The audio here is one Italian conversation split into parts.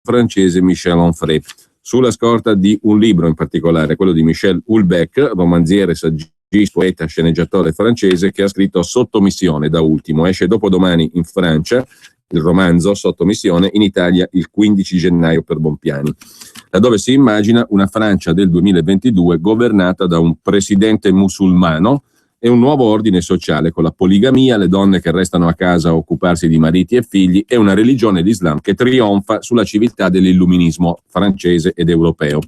francese Michel Onfray, sulla scorta di un libro in particolare, quello di Michel Houellebecq, romanziere, saggista, poeta, sceneggiatore francese, che ha scritto Sottomissione da ultimo. Esce dopodomani in Francia il romanzo Sottomissione, in Italia il 15 gennaio per Bompiani, laddove si immagina una Francia del 2022 governata da un presidente musulmano e un nuovo ordine sociale con la poligamia, le donne che restano a casa a occuparsi di mariti e figli e una religione, l'Islam, che trionfa sulla civiltà dell'illuminismo francese ed europeo.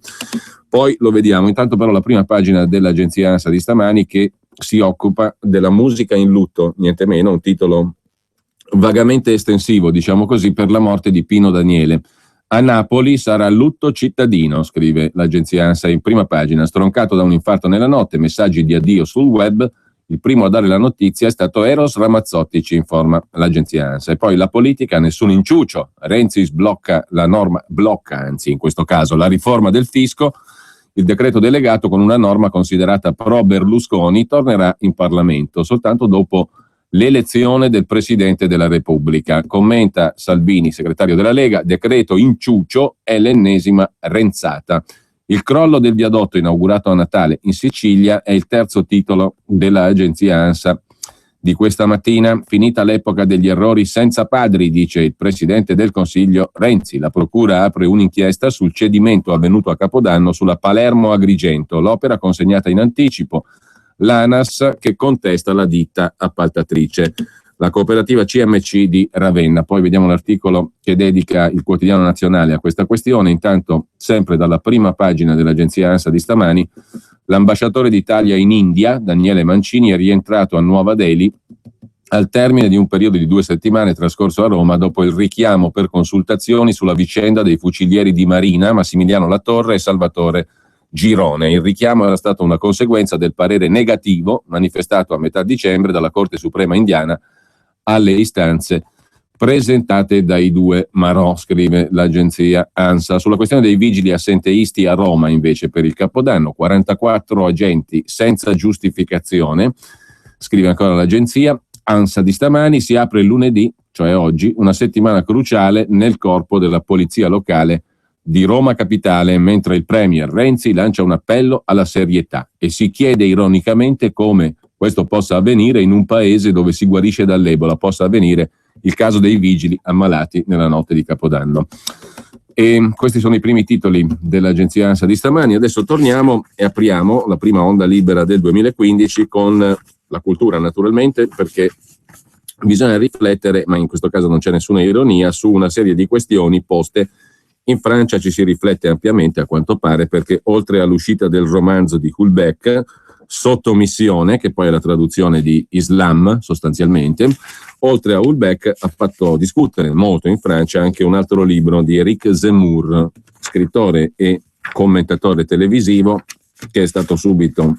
Poi lo vediamo. Intanto però la prima pagina dell'agenzia ANSA di stamani, che si occupa della musica in lutto, niente meno, un titolo vagamente estensivo, diciamo così, per la morte di Pino Daniele. A Napoli sarà lutto cittadino, scrive l'agenzia ANSA in prima pagina. Stroncato da un infarto nella notte, messaggi di addio sul web. Il primo a dare la notizia è stato Eros Ramazzotti, ci informa l'agenzia ANSA. E poi la politica, nessun inciucio. Renzi sblocca la norma, anzi in questo caso la riforma del fisco. Il decreto delegato, con una norma considerata pro Berlusconi, tornerà in Parlamento soltanto dopo l'elezione del Presidente della Repubblica. Commenta Salvini, segretario della Lega, decreto inciucio è l'ennesima renzata. Il crollo del viadotto inaugurato a Natale in Sicilia è il terzo titolo dell'agenzia ANSA di questa mattina. Finita l'epoca degli errori senza padri, dice il Presidente del Consiglio Renzi. La Procura apre un'inchiesta sul cedimento avvenuto a Capodanno sulla Palermo-Agrigento, l'opera consegnata in anticipo. L'ANAS che contesta la ditta appaltatrice, la cooperativa CMC di Ravenna. Poi vediamo l'articolo che dedica il Quotidiano Nazionale a questa questione. Intanto, sempre dalla prima pagina dell'agenzia ANSA di stamani, l'ambasciatore d'Italia in India, Daniele Mancini, è rientrato a Nuova Delhi al termine di un periodo di 2 settimane trascorso a Roma dopo il richiamo per consultazioni sulla vicenda dei fucilieri di Marina Massimiliano Latorre e Salvatore Girone. Il richiamo era stato una conseguenza del parere negativo manifestato a metà dicembre dalla Corte Suprema indiana alle istanze presentate dai due Marò, scrive l'agenzia ANSA. Sulla questione dei vigili assenteisti a Roma, invece, per il Capodanno, 44 agenti senza giustificazione, scrive ancora l'agenzia ANSA di stamani. Si apre lunedì, cioè oggi, una settimana cruciale nel corpo della polizia locale di Roma Capitale, mentre il premier Renzi lancia un appello alla serietà e si chiede ironicamente come questo possa avvenire in un paese dove si guarisce dall'Ebola, possa avvenire il caso dei vigili ammalati nella notte di Capodanno. E questi sono i primi titoli dell'agenzia ANSA di stamani. Adesso torniamo e apriamo la prima onda libera del 2015 con la cultura, naturalmente, perché bisogna riflettere, ma in questo caso non c'è nessuna ironia, su una serie di questioni poste. In Francia ci si riflette ampiamente, a quanto pare, perché oltre all'uscita del romanzo di Houellebecq, Sottomissione, che poi è la traduzione di Islam sostanzialmente, oltre a Houellebecq ha fatto discutere molto in Francia anche un altro libro di Éric Zemmour, scrittore e commentatore televisivo, che è stato subito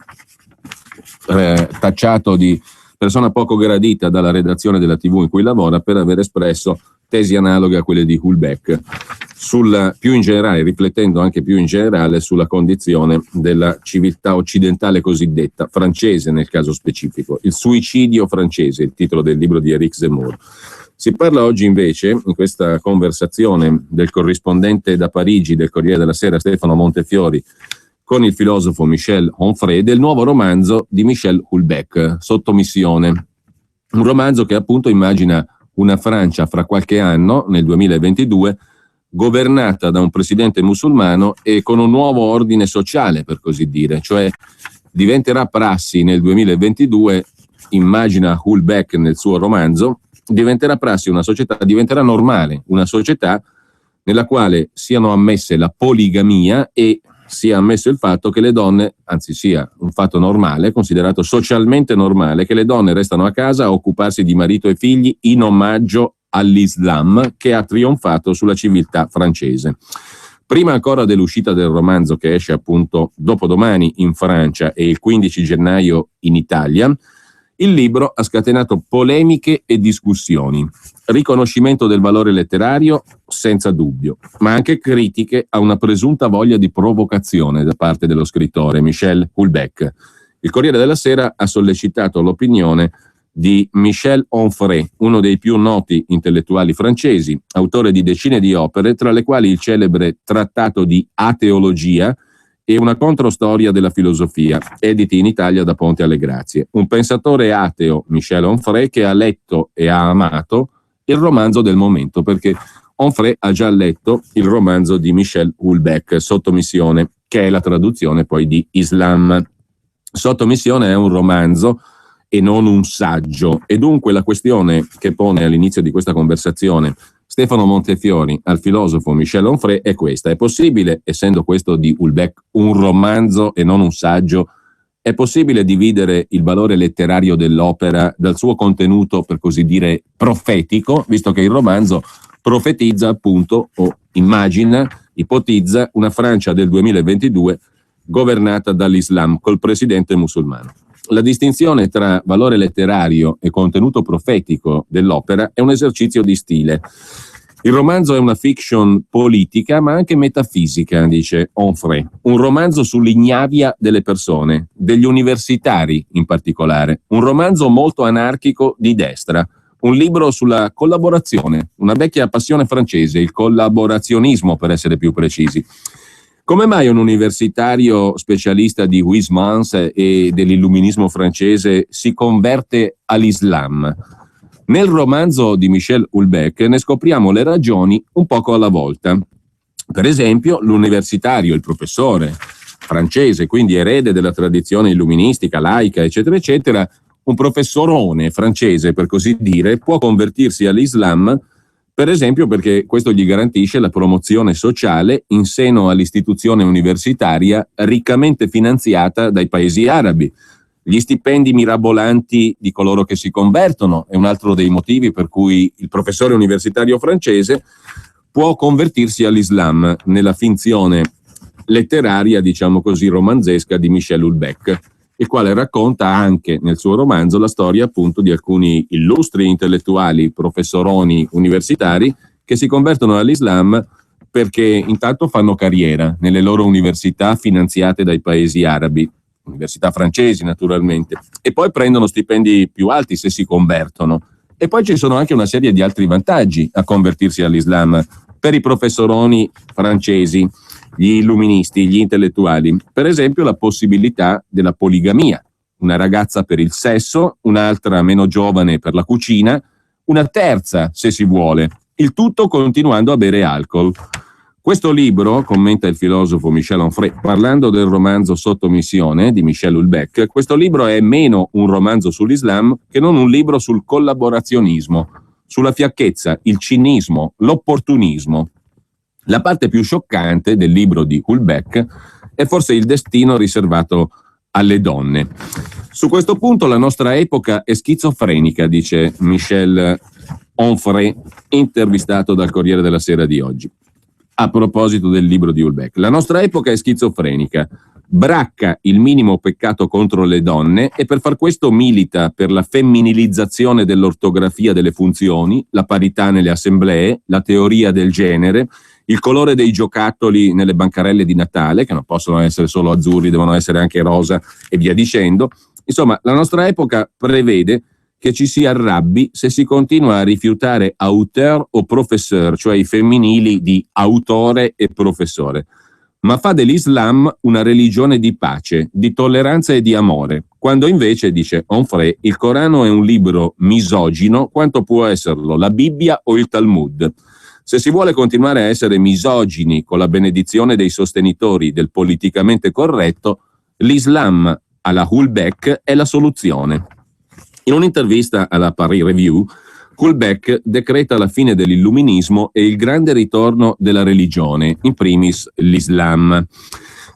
tacciato di persona poco gradita dalla redazione della TV in cui lavora per aver espresso tesi analoghe a quelle di Houellebecq, più in generale, riflettendo anche più in generale sulla condizione della civiltà occidentale cosiddetta, francese nel caso specifico. Il suicidio francese, il titolo del libro di Éric Zemmour. Si parla oggi invece, in questa conversazione del corrispondente da Parigi del Corriere della Sera Stefano Montefiori con il filosofo Michel Onfray, del nuovo romanzo di Michel Houellebecq, Sottomissione. Un romanzo che appunto immagina una Francia fra qualche anno, nel 2022, governata da un presidente musulmano e con un nuovo ordine sociale, per così dire. Cioè diventerà prassi nel 2022, immagina Houellebecq nel suo romanzo, diventerà prassi una società, diventerà normale una società nella quale siano ammesse la poligamia e sia ammesso il fatto che le donne, anzi sia un fatto normale, considerato socialmente normale, che le donne restano a casa a occuparsi di marito e figli in omaggio all'Islam che ha trionfato sulla civiltà francese. Prima ancora dell'uscita del romanzo, che esce appunto dopodomani in Francia e il 15 gennaio in Italia, il libro ha scatenato polemiche e discussioni. Riconoscimento del valore letterario, senza dubbio, ma anche critiche a una presunta voglia di provocazione da parte dello scrittore Michel Houellebecq. Il Corriere della Sera ha sollecitato l'opinione di Michel Onfray, uno dei più noti intellettuali francesi, autore di decine di opere, tra le quali il celebre Trattato di Ateologia e una controstoria della filosofia, editi in Italia da Ponte alle Grazie. Un pensatore ateo, Michel Onfray, che ha letto e ha amato il romanzo del momento, perché Onfray ha già letto il romanzo di Michel Houellebecq, Sottomissione, che è la traduzione poi di Islam. Sottomissione è un romanzo e non un saggio, e dunque la questione che pone all'inizio di questa conversazione Stefano Montefiori al filosofo Michel Onfray è questa: è possibile, essendo questo di Houellebecq un romanzo e non un saggio, è possibile dividere il valore letterario dell'opera dal suo contenuto, per così dire, profetico, visto che il romanzo profetizza appunto, o immagina, ipotizza una Francia del 2022 governata dall'Islam col presidente musulmano. La distinzione tra valore letterario e contenuto profetico dell'opera è un esercizio di stile. Il romanzo è una fiction politica, ma anche metafisica, dice Onfray. Un romanzo sull'ignavia delle persone, degli universitari in particolare. Un romanzo molto anarchico di destra. Un libro sulla collaborazione, una vecchia passione francese, il collaborazionismo per essere più precisi. Come mai un universitario specialista di Huysmans e dell'illuminismo francese si converte all'Islam? Nel romanzo di Michel Houellebecq ne scopriamo le ragioni un poco alla volta. Per esempio, l'universitario, il professore francese, quindi erede della tradizione illuministica, laica, eccetera, eccetera, un professorone francese, per così dire, può convertirsi all'Islam, per esempio perché questo gli garantisce la promozione sociale in seno all'istituzione universitaria riccamente finanziata dai paesi arabi. Gli stipendi mirabolanti di coloro che si convertono è un altro dei motivi per cui il professore universitario francese può convertirsi all'Islam nella finzione letteraria, diciamo così, romanzesca di Michel Houellebecq, il quale racconta anche nel suo romanzo la storia appunto di alcuni illustri intellettuali, professoroni universitari, che si convertono all'Islam perché intanto fanno carriera nelle loro università finanziate dai paesi arabi, università francesi naturalmente, e poi prendono stipendi più alti se si convertono. E poi ci sono anche una serie di altri vantaggi a convertirsi all'Islam per i professoroni francesi, gli illuministi, gli intellettuali. Per esempio la possibilità della poligamia, una ragazza per il sesso, un'altra meno giovane per la cucina, una terza se si vuole, il tutto continuando a bere alcol. Questo libro, commenta il filosofo Michel Onfray, parlando del romanzo Sottomissione di Michel Houellebecq, questo libro è meno un romanzo sull'Islam che non un libro sul collaborazionismo, sulla fiacchezza, il cinismo, l'opportunismo. La parte più scioccante del libro di Houellebecq è forse il destino riservato alle donne. Su questo punto la nostra epoca è schizofrenica, dice Michel Onfray, intervistato dal Corriere della Sera di oggi. A proposito del libro di Houellebecq, la nostra epoca è schizofrenica, bracca il minimo peccato contro le donne e per far questo milita per la femminilizzazione dell'ortografia delle funzioni, la parità nelle assemblee, la teoria del genere, il colore dei giocattoli nelle bancarelle di Natale, che non possono essere solo azzurri, devono essere anche rosa e via dicendo. Insomma, la nostra epoca prevede che ci si arrabbi se si continua a rifiutare auteur o professeur, cioè i femminili di autore e professore, ma fa dell'Islam una religione di pace, di tolleranza e di amore, quando invece, dice Onfray, il Corano è un libro misogino quanto può esserlo la Bibbia o il Talmud. Se si vuole continuare a essere misogini con la benedizione dei sostenitori del politicamente corretto, l'Islam alla Houellebecq è la soluzione. In un'intervista alla Paris Review, Houellebecq decreta la fine dell'illuminismo e il grande ritorno della religione, in primis l'Islam.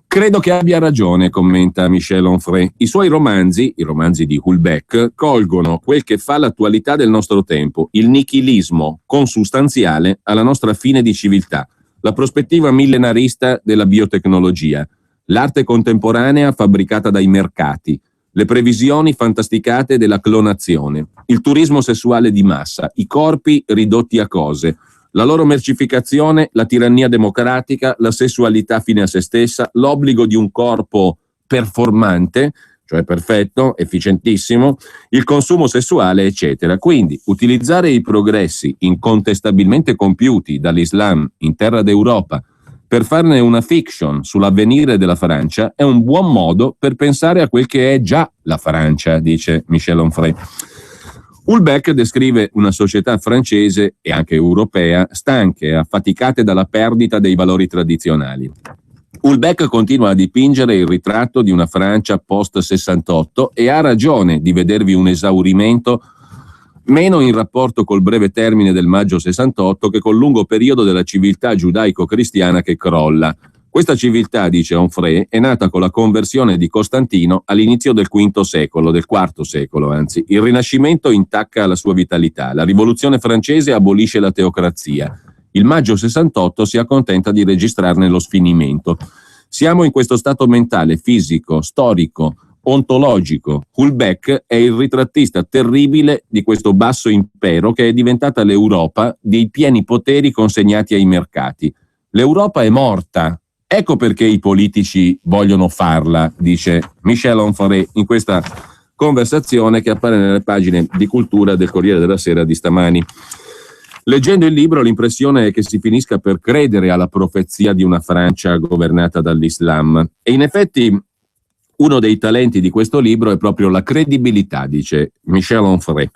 Credo che abbia ragione, commenta Michel Onfray. I suoi romanzi, i romanzi di Houellebecq, colgono quel che fa l'attualità del nostro tempo, il nichilismo consustanziale alla nostra fine di civiltà, la prospettiva millenarista della biotecnologia, l'arte contemporanea fabbricata dai mercati, le previsioni fantasticate della clonazione, il turismo sessuale di massa, i corpi ridotti a cose, la loro mercificazione, la tirannia democratica, la sessualità fine a se stessa, l'obbligo di un corpo performante, cioè perfetto, efficientissimo, il consumo sessuale, eccetera. Quindi utilizzare i progressi incontestabilmente compiuti dall'Islam in terra d'Europa per farne una fiction sull'avvenire della Francia è un buon modo per pensare a quel che è già la Francia, dice Michel Onfray. Houellebecq descrive una società francese e anche europea stanche e affaticate dalla perdita dei valori tradizionali. Houellebecq continua a dipingere il ritratto di una Francia post-68 e ha ragione di vedervi un esaurimento meno in rapporto col breve termine del maggio 68 che col lungo periodo della civiltà giudaico-cristiana che crolla. Questa civiltà, dice Onfray, è nata con la conversione di Costantino all'inizio del V secolo, del IV secolo anzi. Il Rinascimento intacca la sua vitalità, la Rivoluzione francese abolisce la teocrazia. Il maggio 68 si accontenta di registrarne lo sfinimento. Siamo in questo stato mentale, fisico, storico, ontologico. Houellebecq è il ritrattista terribile di questo basso impero che è diventata l'Europa dei pieni poteri consegnati ai mercati. L'Europa è morta. Ecco perché i politici vogliono farla, dice Michel Onfray in questa conversazione che appare nelle pagine di cultura del Corriere della Sera di stamani. Leggendo il libro l'impressione è che si finisca per credere alla profezia di una Francia governata dall'Islam. E in effetti uno dei talenti di questo libro è proprio la credibilità, dice Michel Onfray.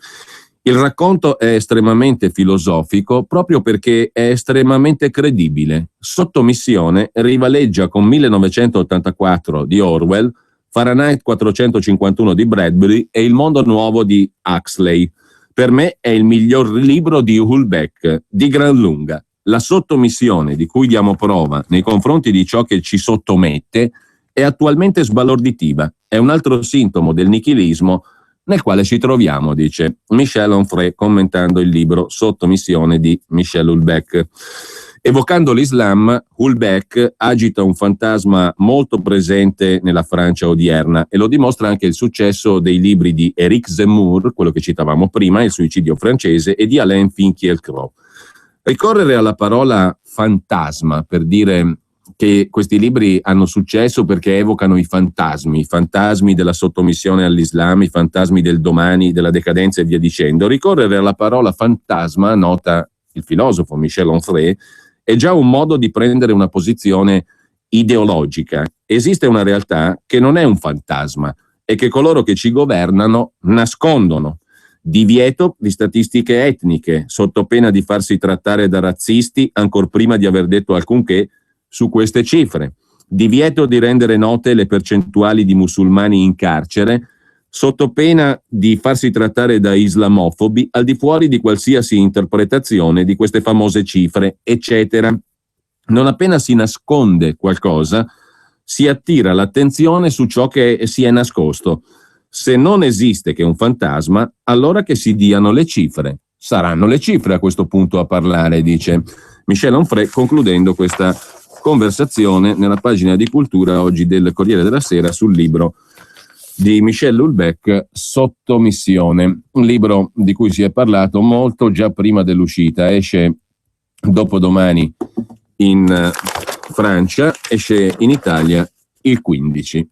Il racconto è estremamente filosofico proprio perché è estremamente credibile. Sottomissione rivaleggia con 1984 di Orwell, Fahrenheit 451 di Bradbury e Il mondo nuovo di Huxley. Per me è il miglior libro di Houellebecq, di gran lunga. La sottomissione di cui diamo prova nei confronti di ciò che ci sottomette è attualmente sbalorditiva. È un altro sintomo del nichilismo nel quale ci troviamo, dice Michel Onfray commentando il libro Sottomissione di Michel Houellebecq. Evocando l'Islam, Houellebecq agita un fantasma molto presente nella Francia odierna e lo dimostra anche il successo dei libri di Éric Zemmour, quello che citavamo prima, Il suicidio francese, e di Alain Finkielkraut. Ricorrere alla parola fantasma per dire che questi libri hanno successo perché evocano i fantasmi della sottomissione all'Islam, i fantasmi del domani, della decadenza e via dicendo. Ricorrere alla parola fantasma, nota il filosofo Michel Onfray, è già un modo di prendere una posizione ideologica. Esiste una realtà che non è un fantasma e che coloro che ci governano nascondono. Divieto di statistiche etniche, sotto pena di farsi trattare da razzisti ancor prima di aver detto alcunché su queste cifre. Divieto di rendere note le percentuali di musulmani in carcere, sotto pena di farsi trattare da islamofobi al di fuori di qualsiasi interpretazione di queste famose cifre, eccetera. Non appena si nasconde qualcosa, si attira l'attenzione su ciò che si è nascosto. Se non esiste che un fantasma, allora che si diano le cifre. Saranno le cifre a questo punto a parlare, dice Michel Onfray, concludendo questa conversazione nella pagina di cultura oggi del Corriere della Sera sul libro di Michel Houellebecq, Sottomissione, un libro di cui si è parlato molto già prima dell'uscita. Esce dopodomani in Francia, esce in Italia il 15.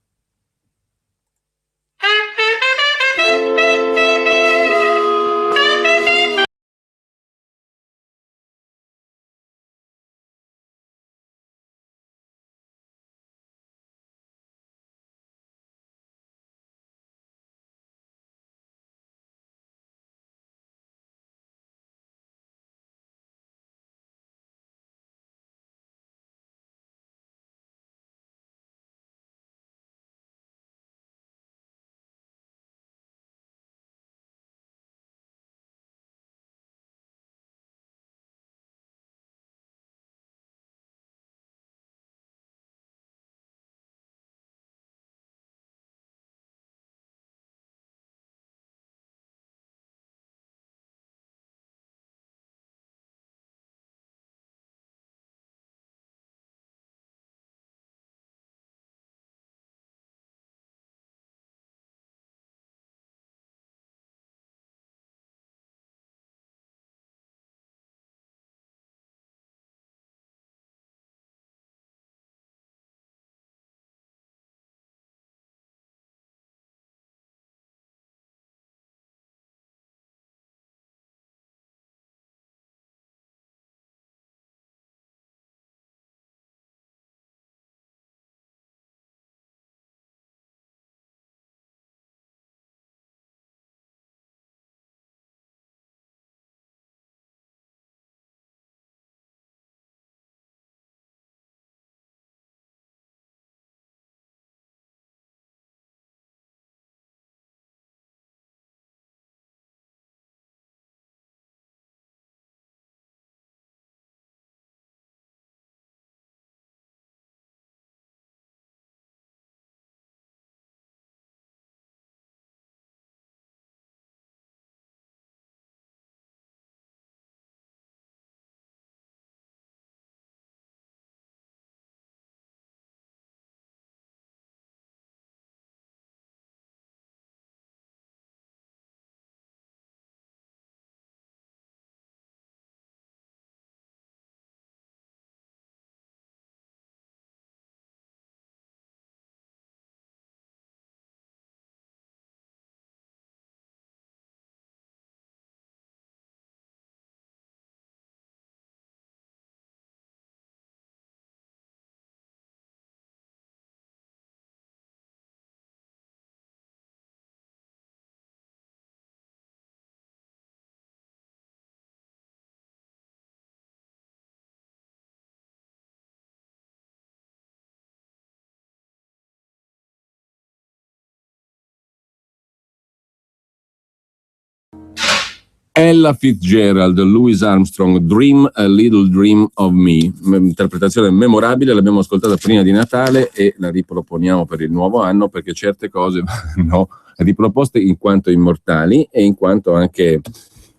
Ella Fitzgerald, Louis Armstrong, Dream a Little Dream of Me, interpretazione memorabile, l'abbiamo ascoltata prima di Natale e la riproponiamo per il nuovo anno perché certe cose vanno riproposte in quanto immortali e in quanto anche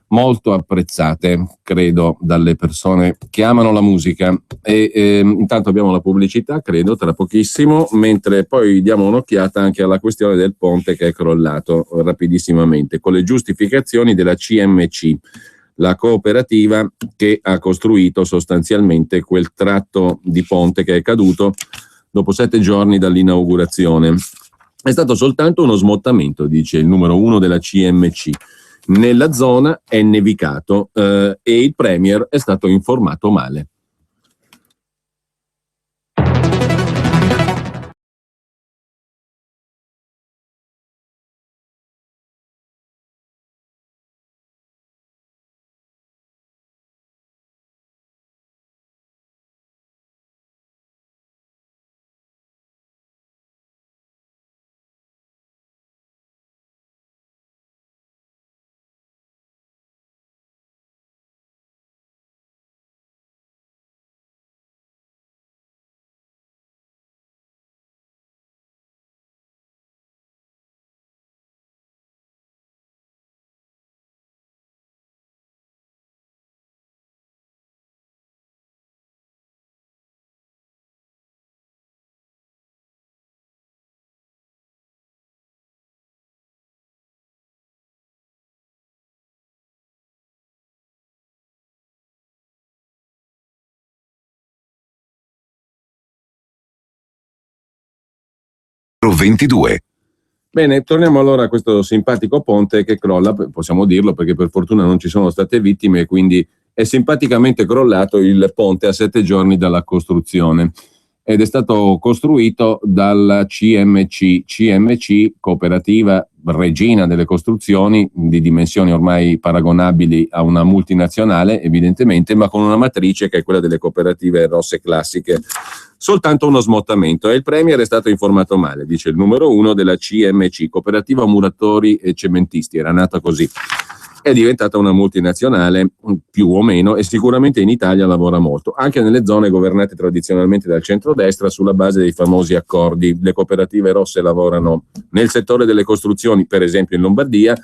molto apprezzate, credo, dalle persone che amano la musica. E intanto abbiamo la pubblicità, credo, tra pochissimo, mentre poi diamo un'occhiata anche alla questione del ponte che è crollato rapidissimamente, con le giustificazioni della CMC, la cooperativa che ha costruito sostanzialmente quel tratto di ponte che è caduto dopo 7 giorni dall'inaugurazione. È stato soltanto uno smottamento, dice il numero 1 della CMC. Nella zona è nevicato e il premier è stato informato male. Bene, torniamo allora a questo simpatico ponte che crolla, possiamo dirlo perché per fortuna non ci sono state vittime e quindi è simpaticamente crollato il ponte a 7 giorni dalla costruzione ed è stato costruito dalla CMC, cooperativa regina delle costruzioni di dimensioni ormai paragonabili a una multinazionale evidentemente, ma con una matrice che è quella delle cooperative rosse classiche. Soltanto uno smottamento e il premier è stato informato male, dice il numero 1 della CMC, cooperativa muratori e cementisti, era nata così. È diventata una multinazionale più o meno e sicuramente in Italia lavora molto, anche nelle zone governate tradizionalmente dal centrodestra sulla base dei famosi accordi. Le cooperative rosse lavorano nel settore delle costruzioni, per esempio in Lombardia,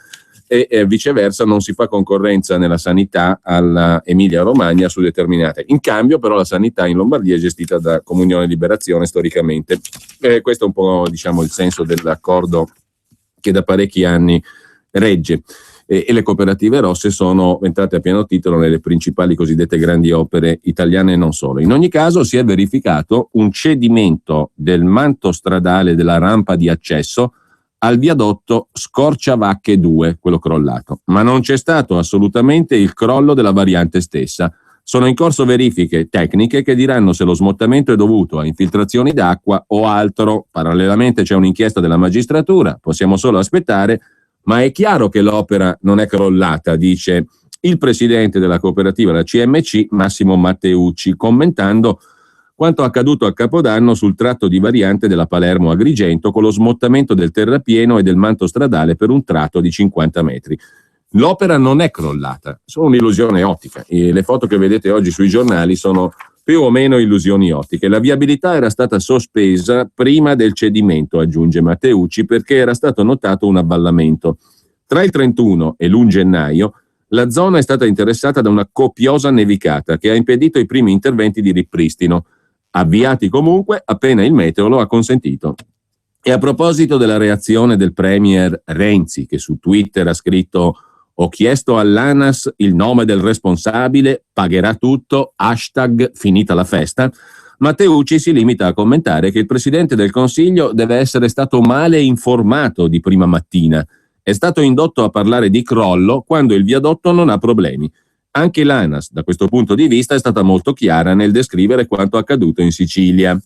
e viceversa non si fa concorrenza nella sanità alla Emilia Romagna su determinate. In cambio però la sanità in Lombardia è gestita da Comunione Liberazione storicamente. Questo è un po' diciamo il senso dell'accordo che da parecchi anni regge. E le cooperative rosse sono entrate a pieno titolo nelle principali cosiddette grandi opere italiane e non solo. In ogni caso si è verificato un cedimento del manto stradale della rampa di accesso al viadotto Scorciavacche 2, quello crollato, ma non c'è stato assolutamente il crollo della variante stessa. Sono in corso verifiche tecniche che diranno se lo smottamento è dovuto a infiltrazioni d'acqua o altro. Parallelamente c'è un'inchiesta della magistratura, possiamo solo aspettare, ma è chiaro che l'opera non è crollata, dice il presidente della cooperativa, la CMC, Massimo Matteucci, commentando quanto accaduto a Capodanno sul tratto di variante della Palermo-Agrigento con lo smottamento del terrapieno e del manto stradale per un tratto di 50 metri. L'opera non è crollata, sono un'illusione ottica. E le foto che vedete oggi sui giornali sono più o meno illusioni ottiche. La viabilità era stata sospesa prima del cedimento, aggiunge Matteucci, perché era stato notato un avvallamento. Tra il 31 e l'1 gennaio la zona è stata interessata da una copiosa nevicata che ha impedito i primi interventi di ripristino, avviati comunque appena il meteo lo ha consentito. E a proposito della reazione del premier Renzi, che su Twitter ha scritto: ho chiesto all'ANAS il nome del responsabile, pagherà tutto, hashtag finita la festa, Matteucci si limita a commentare che il Presidente del Consiglio deve essere stato male informato di prima mattina. È stato indotto a parlare di crollo quando il viadotto non ha problemi. Anche l'ANAS, da questo punto di vista, è stata molto chiara nel descrivere quanto accaduto in Sicilia.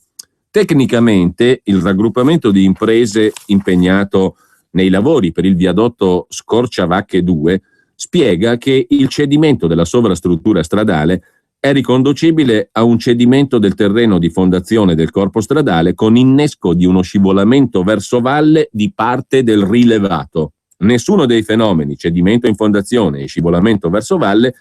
Tecnicamente, il raggruppamento di imprese impegnato nei lavori per il viadotto Scorciavacche 2 spiega che il cedimento della sovrastruttura stradale è riconducibile a un cedimento del terreno di fondazione del corpo stradale con innesco di uno scivolamento verso valle di parte del rilevato. Nessuno dei fenomeni, cedimento in fondazione e scivolamento verso valle,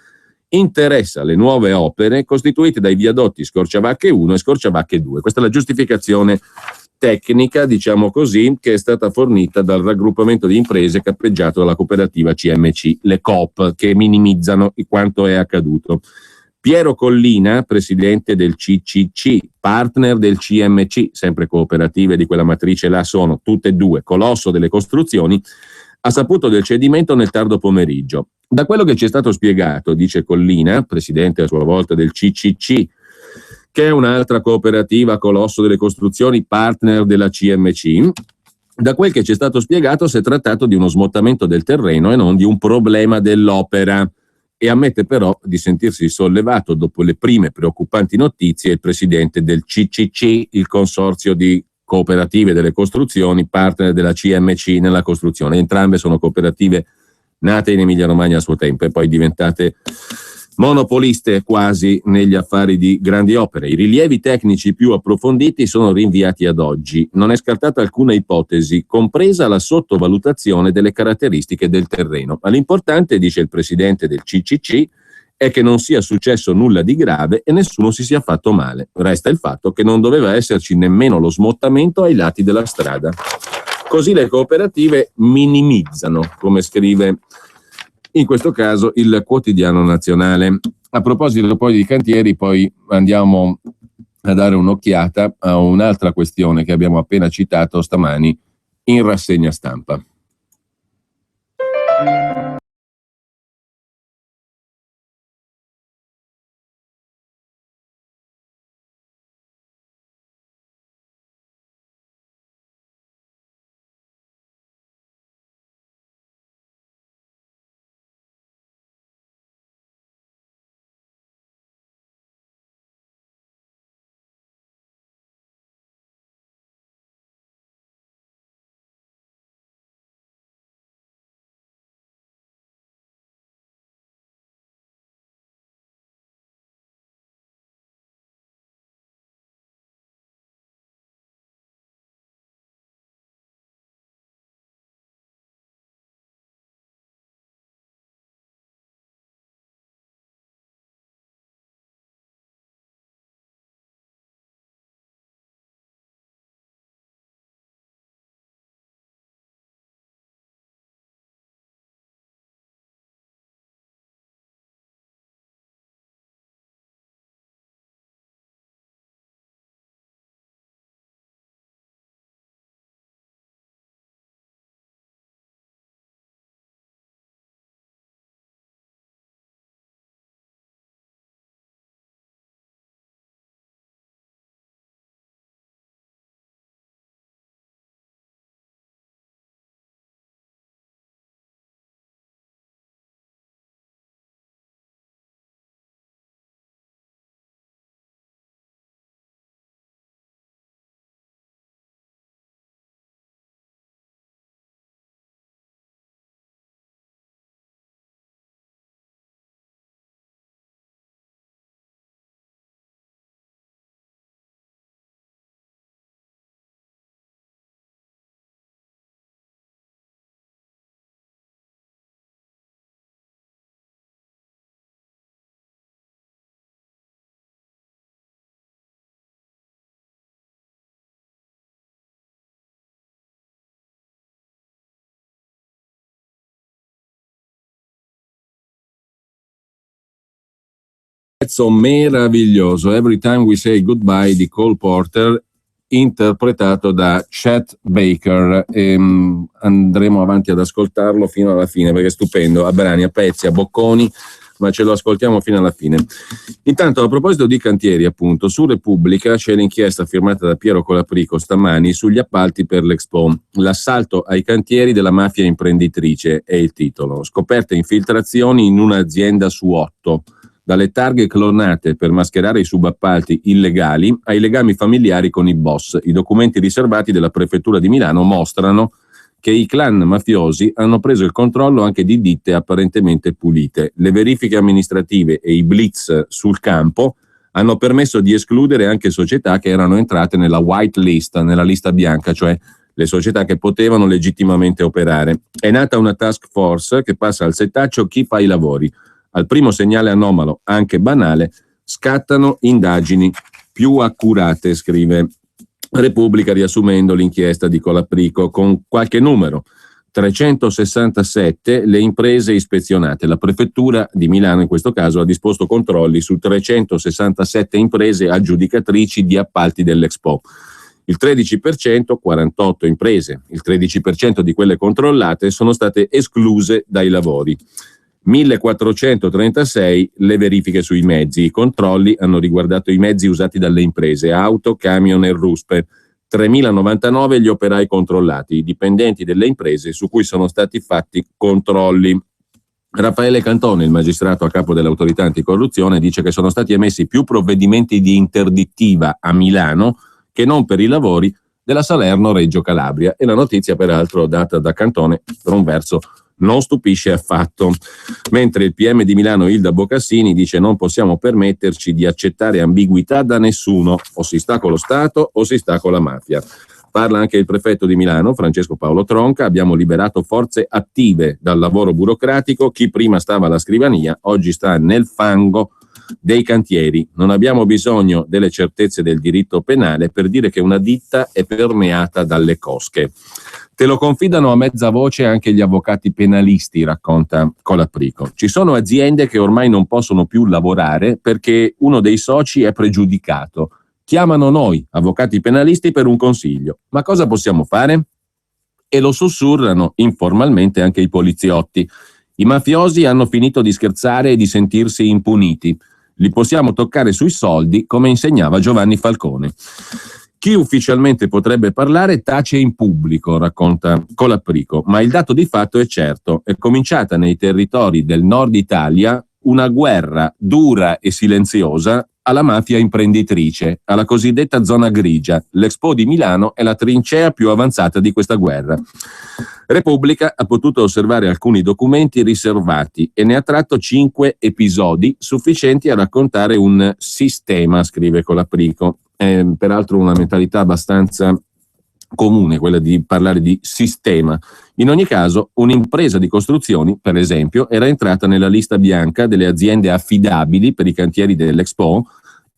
interessa le nuove opere costituite dai viadotti Scorciavacche 1 e Scorciavacche 2. Questa è la giustificazione tecnica, diciamo così, che è stata fornita dal raggruppamento di imprese cappeggiato dalla cooperativa CMC, le Coop, che minimizzano quanto è accaduto. Piero Collina, presidente del CCC, partner del CMC, sempre cooperative di quella matrice là sono tutte e due, colosso delle costruzioni, ha saputo del cedimento nel tardo pomeriggio. Da quello che ci è stato spiegato, dice Collina, presidente a sua volta del CCC, che è un'altra cooperativa colosso delle costruzioni, partner della CMC, da quel che ci è stato spiegato si è trattato di uno smottamento del terreno e non di un problema dell'opera. E ammette però di sentirsi sollevato dopo le prime preoccupanti notizie il presidente del CCC, il consorzio di cooperative delle costruzioni, partner della CMC nella costruzione. Entrambe sono cooperative nate in Emilia-Romagna a suo tempo e poi diventate monopoliste quasi negli affari di grandi opere. I rilievi tecnici più approfonditi sono rinviati ad oggi. Non è scartata alcuna ipotesi, compresa la sottovalutazione delle caratteristiche del terreno. Ma l'importante, dice il presidente del CCC, è che non sia successo nulla di grave e nessuno si sia fatto male. Resta il fatto che non doveva esserci nemmeno lo smottamento ai lati della strada. Così le cooperative minimizzano, come scrive in questo caso il Quotidiano Nazionale. A proposito poi di cantieri, poi andiamo a dare un'occhiata a un'altra questione che abbiamo appena citato stamani in rassegna stampa. Pezzo meraviglioso, Every Time We Say Goodbye di Cole Porter, interpretato da Chet Baker, e andremo avanti ad ascoltarlo fino alla fine perché è stupendo, a brani, a pezzi, a bocconi, ma ce lo ascoltiamo fino alla fine. Intanto, a proposito di cantieri, appunto, su Repubblica c'è l'inchiesta firmata da Piero Colaprico stamani sugli appalti per l'Expo. L'assalto ai cantieri della mafia imprenditrice è il titolo. Scoperte infiltrazioni in un'azienda su 8. Dalle targhe clonate per mascherare i subappalti illegali ai legami familiari con i boss. I documenti riservati della prefettura di Milano mostrano che i clan mafiosi hanno preso il controllo anche di ditte apparentemente pulite. Le verifiche amministrative e i blitz sul campo hanno permesso di escludere anche società che erano entrate nella white list, nella lista bianca, cioè le società che potevano legittimamente operare. È nata una task force che passa al setaccio chi fa i lavori. Al primo segnale anomalo, anche banale, scattano indagini più accurate, scrive Repubblica riassumendo l'inchiesta di Colaprico con qualche numero. 367 le imprese ispezionate. La prefettura di Milano in questo caso ha disposto controlli su 367 imprese aggiudicatrici di appalti dell'Expo. Il 13%, 48 imprese, il 13% di quelle controllate sono state escluse dai lavori. 1436 le verifiche sui mezzi. I controlli hanno riguardato i mezzi usati dalle imprese, auto, camion e ruspe. 3.099 gli operai controllati, i dipendenti delle imprese su cui sono stati fatti controlli. Raffaele Cantone, il magistrato a capo dell'autorità anticorruzione, dice che sono stati emessi più provvedimenti di interdittiva a Milano che non per i lavori della Salerno-Reggio Calabria. E la notizia, peraltro, data da Cantone, per un verso non stupisce affatto. Mentre il PM di Milano, Ilda Bocassini, dice non possiamo permetterci di accettare ambiguità da nessuno, o si sta con lo Stato o si sta con la mafia. Parla anche il prefetto di Milano, Francesco Paolo Tronca: abbiamo liberato forze attive dal lavoro burocratico, chi prima stava alla scrivania oggi sta nel fango dei cantieri. Non abbiamo bisogno delle certezze del diritto penale per dire che una ditta è permeata dalle cosche. Te lo confidano a mezza voce anche gli avvocati penalisti, racconta Colaprico. Ci sono aziende che ormai non possono più lavorare perché uno dei soci è pregiudicato. Chiamano noi, avvocati penalisti, per un consiglio. Ma cosa possiamo fare? E lo sussurrano informalmente anche i poliziotti. I mafiosi hanno finito di scherzare e di sentirsi impuniti. Li possiamo toccare sui soldi, come insegnava Giovanni Falcone. Chi ufficialmente potrebbe parlare tace in pubblico, racconta Colaprico, ma il dato di fatto è certo: è cominciata nei territori del nord Italia una guerra dura e silenziosa alla mafia imprenditrice, alla cosiddetta zona grigia. L'Expo di Milano è la trincea più avanzata di questa guerra. Repubblica ha potuto osservare alcuni documenti riservati e ne ha tratto 5 episodi sufficienti a raccontare un sistema, scrive Colaprico. È peraltro una mentalità abbastanza comune quella di parlare di sistema. In ogni caso, un'impresa di costruzioni, per esempio, era entrata nella lista bianca delle aziende affidabili per i cantieri dell'Expo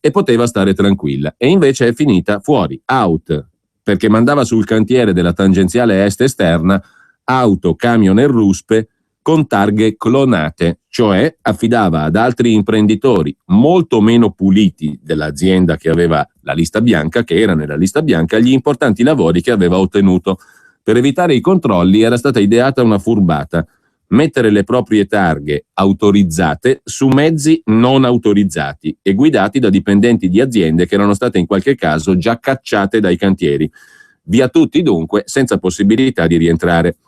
e poteva stare tranquilla, e invece è finita fuori, out, perché mandava sul cantiere della tangenziale est esterna auto, camion e ruspe con targhe clonate, cioè affidava ad altri imprenditori molto meno puliti dell'azienda che aveva la lista bianca, che era nella lista bianca, gli importanti lavori che aveva ottenuto. Per evitare i controlli era stata ideata una furbata: mettere le proprie targhe autorizzate su mezzi non autorizzati e guidati da dipendenti di aziende che erano state in qualche caso già cacciate dai cantieri. Via tutti dunque, senza possibilità di rientrare.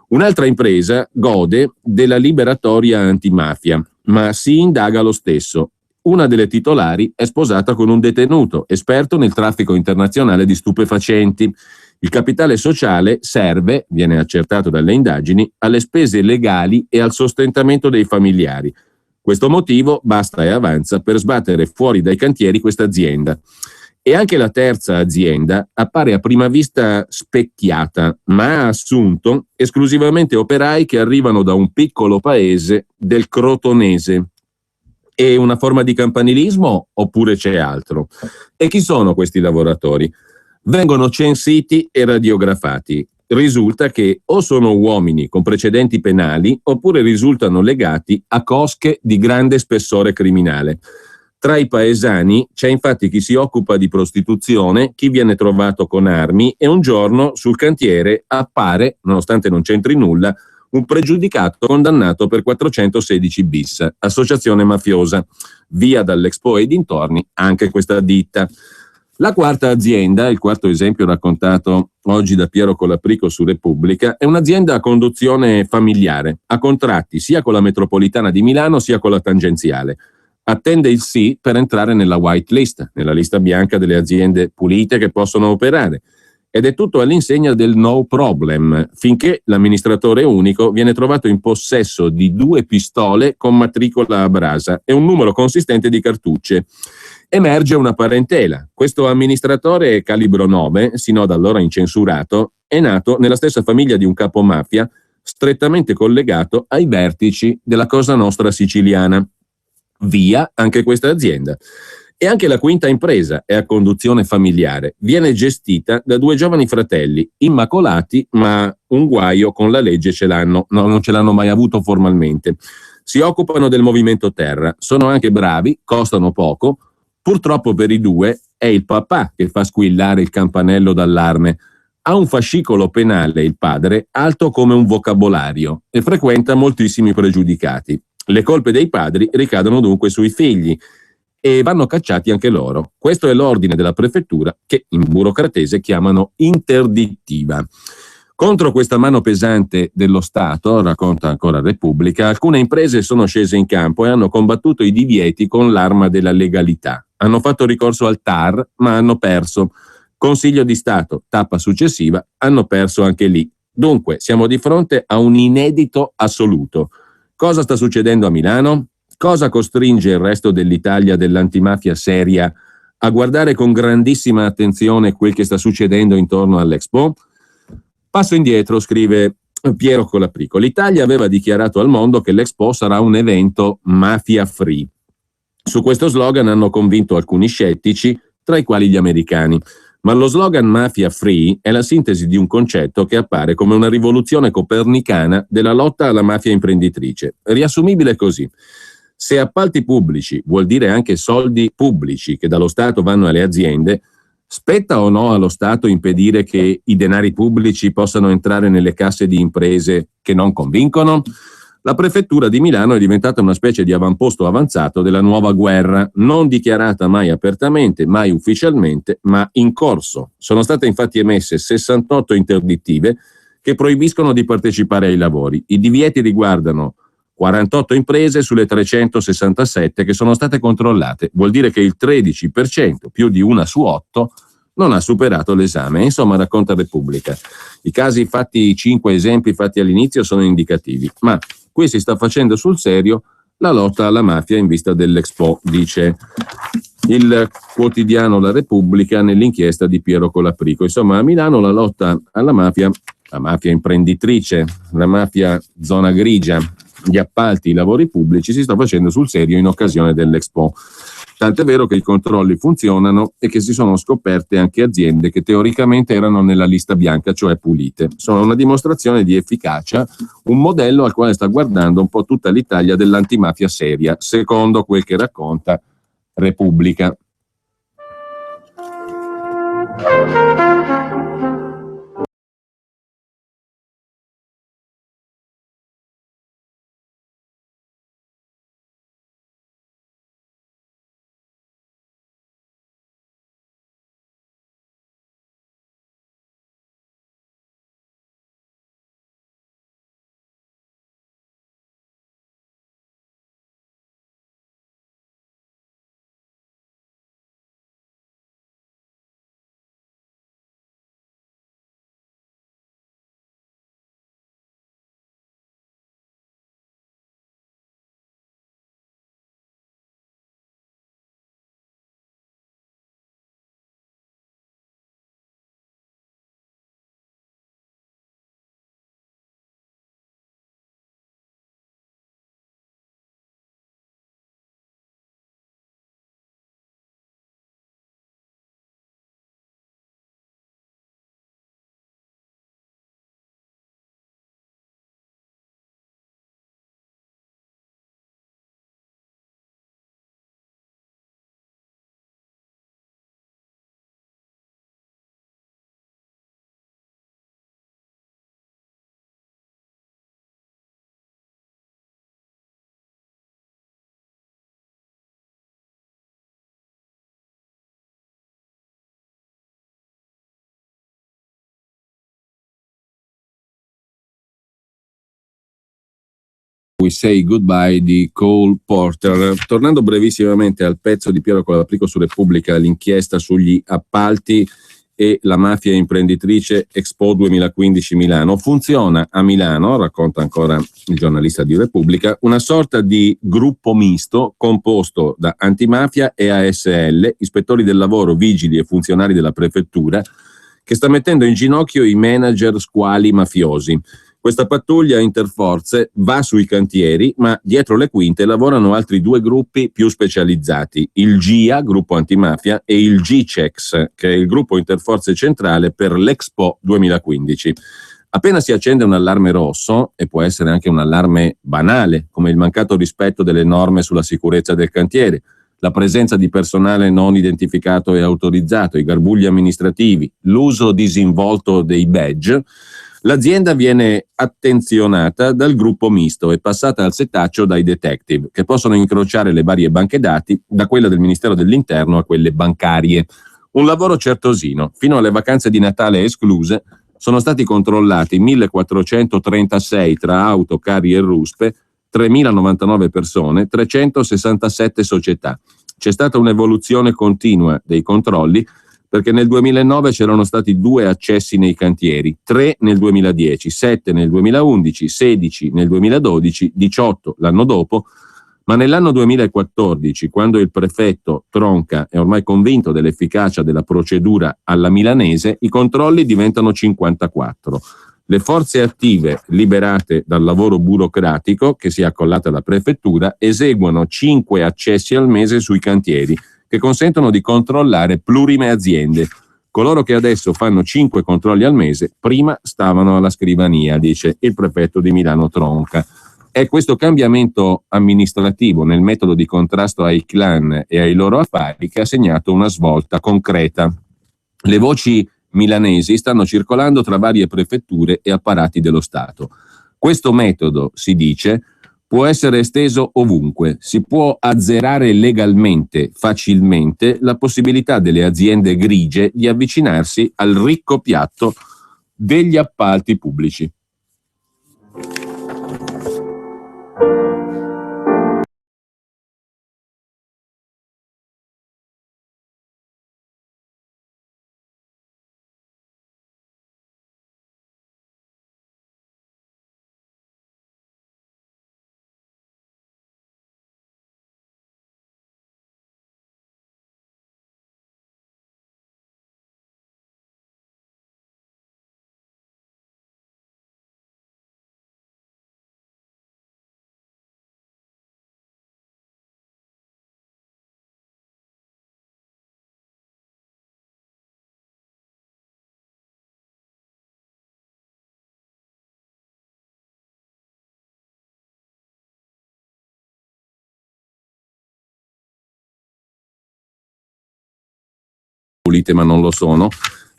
Un'altra impresa gode della liberatoria antimafia, ma si indaga lo stesso. Una delle titolari è sposata con un detenuto, esperto nel traffico internazionale di stupefacenti. Il capitale sociale serve, viene accertato dalle indagini, alle spese legali e al sostentamento dei familiari. Questo motivo basta e avanza per sbattere fuori dai cantieri questa azienda. E anche la terza azienda appare a prima vista specchiata, ma ha assunto esclusivamente operai che arrivano da un piccolo paese del Crotonese. È una forma di campanilismo oppure c'è altro? E chi sono questi lavoratori? Vengono censiti e radiografati. Risulta che o sono uomini con precedenti penali oppure risultano legati a cosche di grande spessore criminale. Tra i paesani c'è infatti chi si occupa di prostituzione, chi viene trovato con armi, e un giorno sul cantiere appare, nonostante non c'entri nulla, un pregiudicato condannato per 416 bis, associazione mafiosa. Via dall'Expo e dintorni anche questa ditta. La quarta azienda, il quarto esempio raccontato oggi da Piero Colaprico su Repubblica, è un'azienda a conduzione familiare, a contratti sia con la metropolitana di Milano sia con la tangenziale. Attende il sì per entrare nella white list, nella lista bianca delle aziende pulite che possono operare. Ed è tutto all'insegna del no problem, finché l'amministratore unico viene trovato in possesso di 2 pistole con matricola a brasa e un numero consistente di cartucce. Emerge una parentela. Questo amministratore calibro 9, sino ad allora incensurato, è nato nella stessa famiglia di un capomafia strettamente collegato ai vertici della Cosa Nostra siciliana. Via anche questa azienda. E anche la quinta impresa è a conduzione familiare. Viene gestita da due giovani fratelli, immacolati, ma un guaio con la legge ce l'hanno, no, non ce l'hanno mai avuto formalmente. Si occupano del movimento terra, sono anche bravi, costano poco. Purtroppo per i due è il papà che fa squillare il campanello d'allarme. Ha un fascicolo penale il padre alto come un vocabolario e frequenta moltissimi pregiudicati. Le colpe dei padri ricadono dunque sui figli e vanno cacciati anche loro. Questo è l'ordine della prefettura che in burocratese chiamano interdittiva. Contro questa mano pesante dello Stato, racconta ancora Repubblica, alcune imprese sono scese in campo e hanno combattuto i divieti con l'arma della legalità. Hanno fatto ricorso al TAR, ma hanno perso. Consiglio di Stato, tappa successiva, hanno perso anche lì. Dunque, siamo di fronte a un inedito assoluto. Cosa sta succedendo a Milano? Cosa costringe il resto dell'Italia dell'antimafia seria a guardare con grandissima attenzione quel che sta succedendo intorno all'Expo? Passo indietro, scrive Piero Colaprico. L'Italia aveva dichiarato al mondo che l'Expo sarà un evento mafia free. Su questo slogan hanno convinto alcuni scettici, tra i quali gli americani. Ma lo slogan mafia free è la sintesi di un concetto che appare come una rivoluzione copernicana della lotta alla mafia imprenditrice. Riassumibile così: se appalti pubblici vuol dire anche soldi pubblici che dallo Stato vanno alle aziende, spetta o no allo Stato impedire che i denari pubblici possano entrare nelle casse di imprese che non convincono? La prefettura di Milano è diventata una specie di avamposto avanzato della nuova guerra, non dichiarata mai apertamente, mai ufficialmente, ma in corso. Sono state infatti emesse 68 interdittive che proibiscono di partecipare ai lavori. I divieti riguardano 48 imprese sulle 367 che sono state controllate. Vuol dire che il 13%, più di una su 8, non ha superato l'esame. Insomma, racconta Repubblica. I casi fatti, i 5 esempi fatti all'inizio sono indicativi, ma qui si sta facendo sul serio la lotta alla mafia in vista dell'Expo, dice il quotidiano La Repubblica nell'inchiesta di Piero Colaprico. Insomma, a Milano la lotta alla mafia, la mafia imprenditrice, la mafia zona grigia, gli appalti, i lavori pubblici, si sta facendo sul serio in occasione dell'Expo. Tant'è vero che i controlli funzionano e che si sono scoperte anche aziende che teoricamente erano nella lista bianca, cioè pulite. Sono una dimostrazione di efficacia, un modello al quale sta guardando un po' tutta l'Italia dell'antimafia seria, secondo quel che racconta Repubblica. We Say Goodbye di Cole Porter. Tornando brevissimamente al pezzo di Piero Colaprico su Repubblica, l'inchiesta sugli appalti e la mafia imprenditrice Expo 2015 Milano. Funziona a Milano, racconta ancora il giornalista di Repubblica, una sorta di gruppo misto composto da antimafia e ASL, ispettori del lavoro, vigili e funzionari della prefettura, che sta mettendo in ginocchio i manager squali mafiosi. Questa pattuglia interforze va sui cantieri, ma dietro le quinte lavorano altri due gruppi più specializzati, il GIA, gruppo antimafia, e il GCEX, che è il gruppo interforze centrale per l'Expo 2015. Appena si accende un allarme rosso, e può essere anche un allarme banale, come il mancato rispetto delle norme sulla sicurezza del cantiere, la presenza di personale non identificato e autorizzato, i garbugli amministrativi, l'uso disinvolto dei badge, l'azienda viene attenzionata dal gruppo misto e passata al setaccio dai detective, che possono incrociare le varie banche dati, da quella del Ministero dell'Interno a quelle bancarie. Un lavoro certosino. Fino alle vacanze di Natale escluse, sono stati controllati 1436 tra auto, carri e ruspe, 3.099 persone, 367 società. C'è stata un'evoluzione continua dei controlli, perché nel 2009 c'erano stati 2 accessi nei cantieri, 3 nel 2010, 7 nel 2011, 16 nel 2012, 18 l'anno dopo, ma nell'anno 2014, quando il prefetto Tronca è ormai convinto dell'efficacia della procedura alla milanese, i controlli diventano 54. Le forze attive liberate dal lavoro burocratico, che si è accollata alla prefettura, eseguono 5 accessi al mese sui cantieri, che consentono di controllare plurime aziende. Coloro che adesso fanno 5 controlli al mese, prima stavano alla scrivania, dice il prefetto di Milano Tronca. È questo cambiamento amministrativo nel metodo di contrasto ai clan e ai loro affari che ha segnato una svolta concreta. Le voci milanesi stanno circolando tra varie prefetture e apparati dello Stato. Questo metodo, si dice, può essere esteso ovunque. Si può azzerare legalmente, facilmente, la possibilità delle aziende grigie di avvicinarsi al ricco piatto degli appalti pubblici. Ma non lo sono,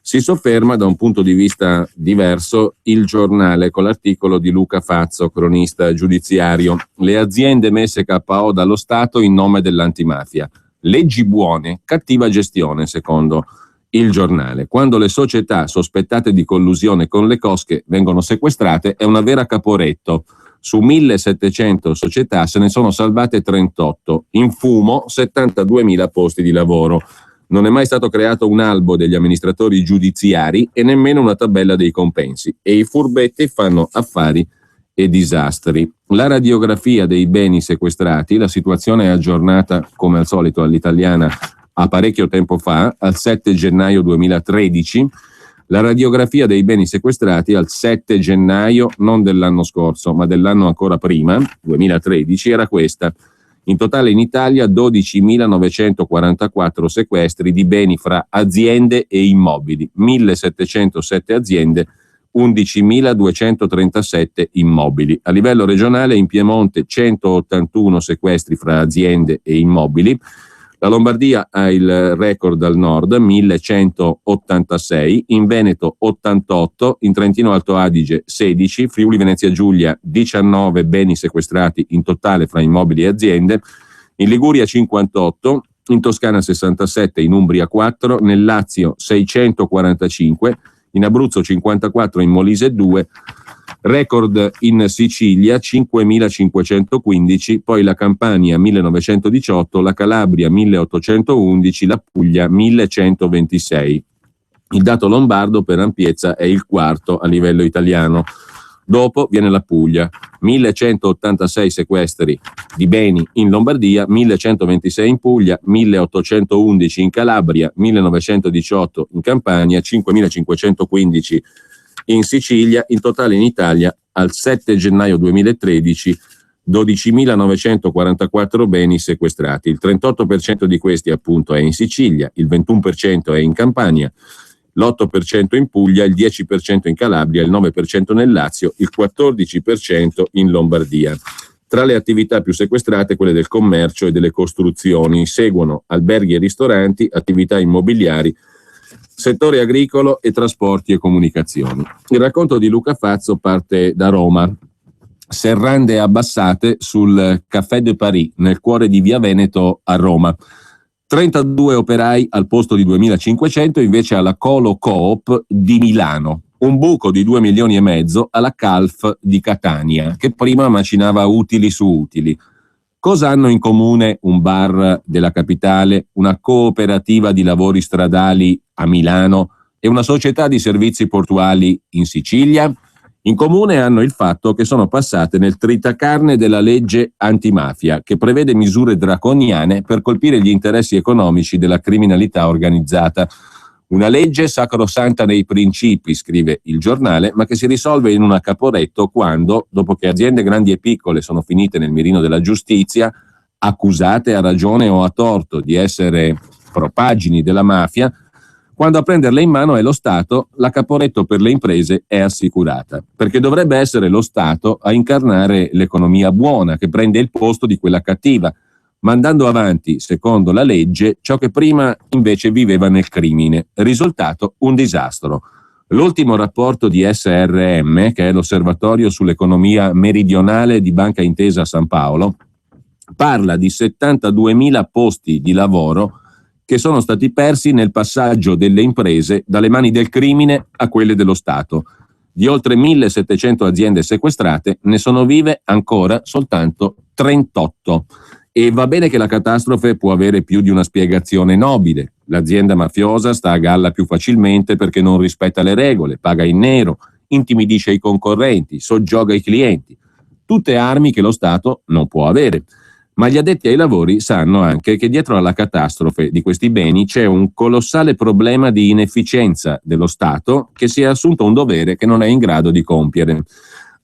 si sofferma da un punto di vista diverso il giornale con l'articolo di Luca Fazzo, cronista giudiziario. Le aziende messe KO dallo Stato in nome dell'antimafia. Leggi buone, cattiva gestione, secondo il giornale. Quando le società sospettate di collusione con le cosche vengono sequestrate è una vera Caporetto. Su 1700 società se ne sono salvate 38. In fumo 72.000 posti di lavoro. Non è mai stato creato un albo degli amministratori giudiziari e nemmeno una tabella dei compensi. E i furbetti fanno affari e disastri. La radiografia dei beni sequestrati, la situazione è aggiornata come al solito all'italiana a parecchio tempo fa, al 7 gennaio 2013. La radiografia dei beni sequestrati al 7 gennaio non dell'anno scorso, ma dell'anno ancora prima, 2013, era questa. In totale in Italia 12.944 sequestri di beni fra aziende e immobili, 1.707 aziende, 11.237 immobili. A livello regionale in Piemonte 181 sequestri fra aziende e immobili. La Lombardia ha il record al nord, 1186, in Veneto 88, in Trentino Alto Adige 16, Friuli Venezia Giulia 19 beni sequestrati in totale fra immobili e aziende, in Liguria 58, in Toscana 67, in Umbria 4, nel Lazio 645, in Abruzzo 54, in Molise 2, record in Sicilia 5.515, poi la Campania 1.918, la Calabria 1.811, la Puglia 1.126. Il dato lombardo per ampiezza è il quarto a livello italiano. Dopo viene la Puglia, 1186 sequestri di beni in Lombardia, 1126 in Puglia, 1811 in Calabria, 1918 in Campania, 5515 in Sicilia. In totale in Italia al 7 gennaio 2013 12.944 beni sequestrati. Il 38% di questi appunto è in Sicilia, il 21% è in Campania, l'8% in Puglia, il 10% in Calabria, il 9% nel Lazio, il 14% in Lombardia. Tra le attività più sequestrate quelle del commercio e delle costruzioni, seguono alberghi e ristoranti, attività immobiliari, settore agricolo e trasporti e comunicazioni. Il racconto di Luca Fazzo parte da Roma. Serrande abbassate sul Café de Paris, nel cuore di Via Veneto a Roma. 32 operai al posto di 2.500 invece alla Colo Coop di Milano. Un buco di 2 milioni e mezzo alla Calf di Catania, che prima macinava utili su utili. Cosa hanno in comune un bar della capitale, una cooperativa di lavori stradali a Milano e una società di servizi portuali in Sicilia? In comune hanno il fatto che sono passate nel tritacarne della legge antimafia, che prevede misure draconiane per colpire gli interessi economici della criminalità organizzata. Una legge sacrosanta nei principi, scrive il giornale, ma che si risolve in una Caporetto quando, dopo che aziende grandi e piccole sono finite nel mirino della giustizia, accusate a ragione o a torto di essere propagini della mafia, quando a prenderle in mano è lo Stato, la Caporetto per le imprese è assicurata, perché dovrebbe essere lo Stato a incarnare l'economia buona che prende il posto di quella cattiva, mandando avanti, secondo la legge, ciò che prima invece viveva nel crimine. Risultato, un disastro. L'ultimo rapporto di SRM, che è l'Osservatorio sull'economia meridionale di Banca Intesa San Paolo, parla di 72.000 posti di lavoro che sono stati persi nel passaggio delle imprese dalle mani del crimine a quelle dello Stato. Di oltre 1.700 aziende sequestrate, ne sono vive ancora soltanto 38. E va bene che la catastrofe può avere più di una spiegazione nobile. L'azienda mafiosa sta a galla più facilmente perché non rispetta le regole, paga in nero, intimidisce i concorrenti, soggioga i clienti. Tutte armi che lo Stato non può avere. Ma gli addetti ai lavori sanno anche che dietro alla catastrofe di questi beni c'è un colossale problema di inefficienza dello Stato che si è assunto un dovere che non è in grado di compiere.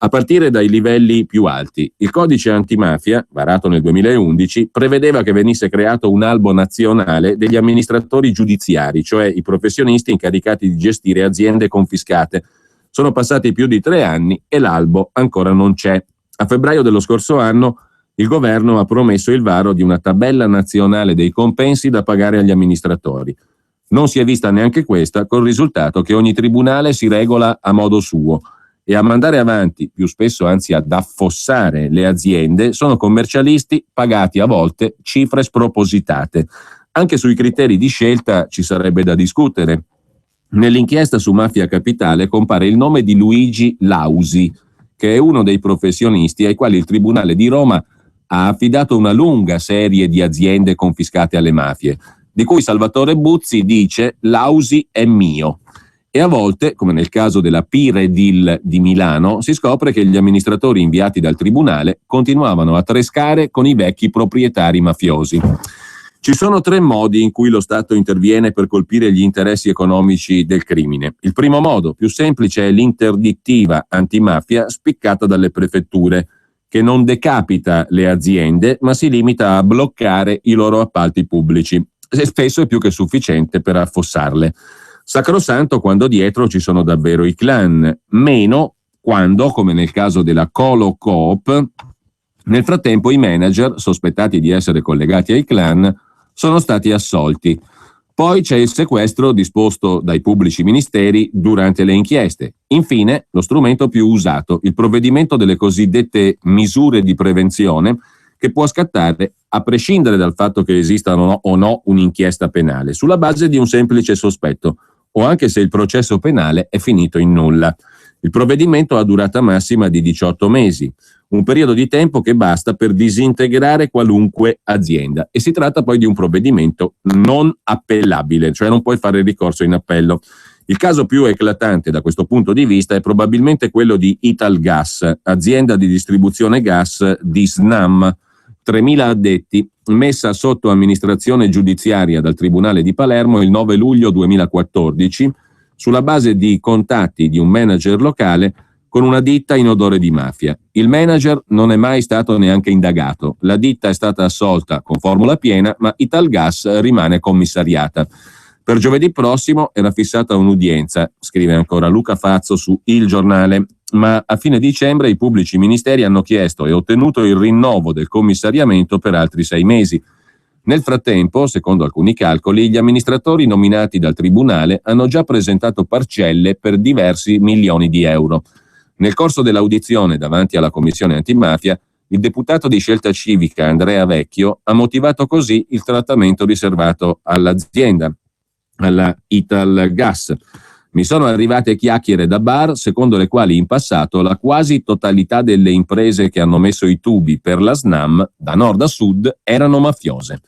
A partire dai livelli più alti, il codice antimafia, varato nel 2011, prevedeva che venisse creato un albo nazionale degli amministratori giudiziari, cioè i professionisti incaricati di gestire aziende confiscate. Sono passati più di 3 anni e l'albo ancora non c'è. A febbraio dello scorso anno il governo ha promesso il varo di una tabella nazionale dei compensi da pagare agli amministratori. Non si è vista neanche questa, col risultato che ogni tribunale si regola a modo suo e a mandare avanti, più spesso anzi ad affossare le aziende, sono commercialisti pagati a volte cifre spropositate. Anche sui criteri di scelta ci sarebbe da discutere. Nell'inchiesta su Mafia Capitale compare il nome di Luigi Lausi, che è uno dei professionisti ai quali il Tribunale di Roma ha affidato una lunga serie di aziende confiscate alle mafie, di cui Salvatore Buzzi dice «Lausi è mio». E a volte, come nel caso della Piredil di Milano, si scopre che gli amministratori inviati dal Tribunale continuavano a trescare con i vecchi proprietari mafiosi. Ci sono 3 modi in cui lo Stato interviene per colpire gli interessi economici del crimine. Il primo modo, più semplice, è l'interdittiva antimafia spiccata dalle prefetture, che non decapita le aziende, ma si limita a bloccare i loro appalti pubblici. E spesso è più che sufficiente per affossarle. Sacrosanto quando dietro ci sono davvero i clan, meno quando, come nel caso della Colo Coop, nel frattempo i manager, sospettati di essere collegati ai clan, sono stati assolti. Poi c'è il sequestro disposto dai pubblici ministeri durante le inchieste. Infine, lo strumento più usato, il provvedimento delle cosiddette misure di prevenzione, che può scattare a prescindere dal fatto che esistano o no un'inchiesta penale, sulla base di un semplice sospetto, o anche se il processo penale è finito in nulla. Il provvedimento ha durata massima di 18 mesi, un periodo di tempo che basta per disintegrare qualunque azienda, e si tratta poi di un provvedimento non appellabile, cioè non puoi fare ricorso in appello. Il caso più eclatante da questo punto di vista è probabilmente quello di Italgas, azienda di distribuzione gas di Snam, 3.000 addetti, messa sotto amministrazione giudiziaria dal Tribunale di Palermo il 9 luglio 2014 sulla base di contatti di un manager locale con una ditta in odore di mafia. Il manager non è mai stato neanche indagato. La ditta è stata assolta con formula piena, ma Italgas rimane commissariata. Per giovedì prossimo era fissata un'udienza, scrive ancora Luca Fazzo su Il Giornale, ma a fine dicembre i pubblici ministeri hanno chiesto e ottenuto il rinnovo del commissariamento per altri 6 mesi. Nel frattempo, secondo alcuni calcoli, gli amministratori nominati dal Tribunale hanno già presentato parcelle per diversi milioni di euro. Nel corso dell'audizione davanti alla Commissione Antimafia, il deputato di Scelta Civica Andrea Vecchio ha motivato così il trattamento riservato all'azienda, alla Italgas. Mi sono arrivate chiacchiere da bar secondo le quali in passato la quasi totalità delle imprese che hanno messo i tubi per la SNAM, da nord a sud, erano mafiose.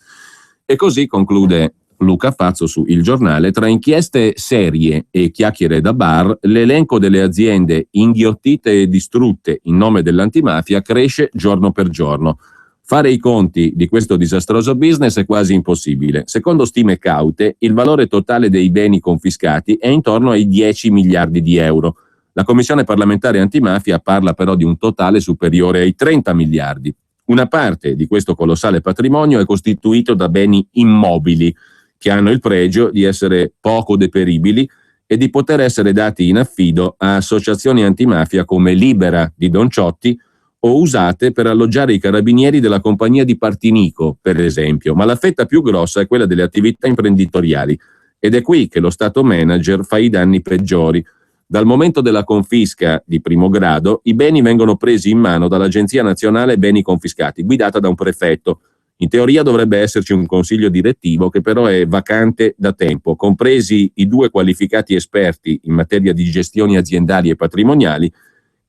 E così conclude Luca Fazzo su Il Giornale: tra inchieste serie e chiacchiere da bar, l'elenco delle aziende inghiottite e distrutte in nome dell'antimafia cresce giorno per giorno. Fare i conti di questo disastroso business è quasi impossibile. Secondo stime caute, il valore totale dei beni confiscati è intorno ai 10 miliardi di euro. La Commissione parlamentare antimafia parla però di un totale superiore ai 30 miliardi. Una parte di questo colossale patrimonio è costituito da beni immobili, che hanno il pregio di essere poco deperibili e di poter essere dati in affido a associazioni antimafia come Libera di Don Ciotti o usate per alloggiare i carabinieri della compagnia di Partinico, per esempio, ma la fetta più grossa è quella delle attività imprenditoriali ed è qui che lo Stato manager fa i danni peggiori. Dal momento della confisca di primo grado, i beni vengono presi in mano dall'Agenzia Nazionale Beni Confiscati, guidata da un prefetto. In teoria dovrebbe esserci un consiglio direttivo che però è vacante da tempo, compresi i 2 qualificati esperti in materia di gestioni aziendali e patrimoniali,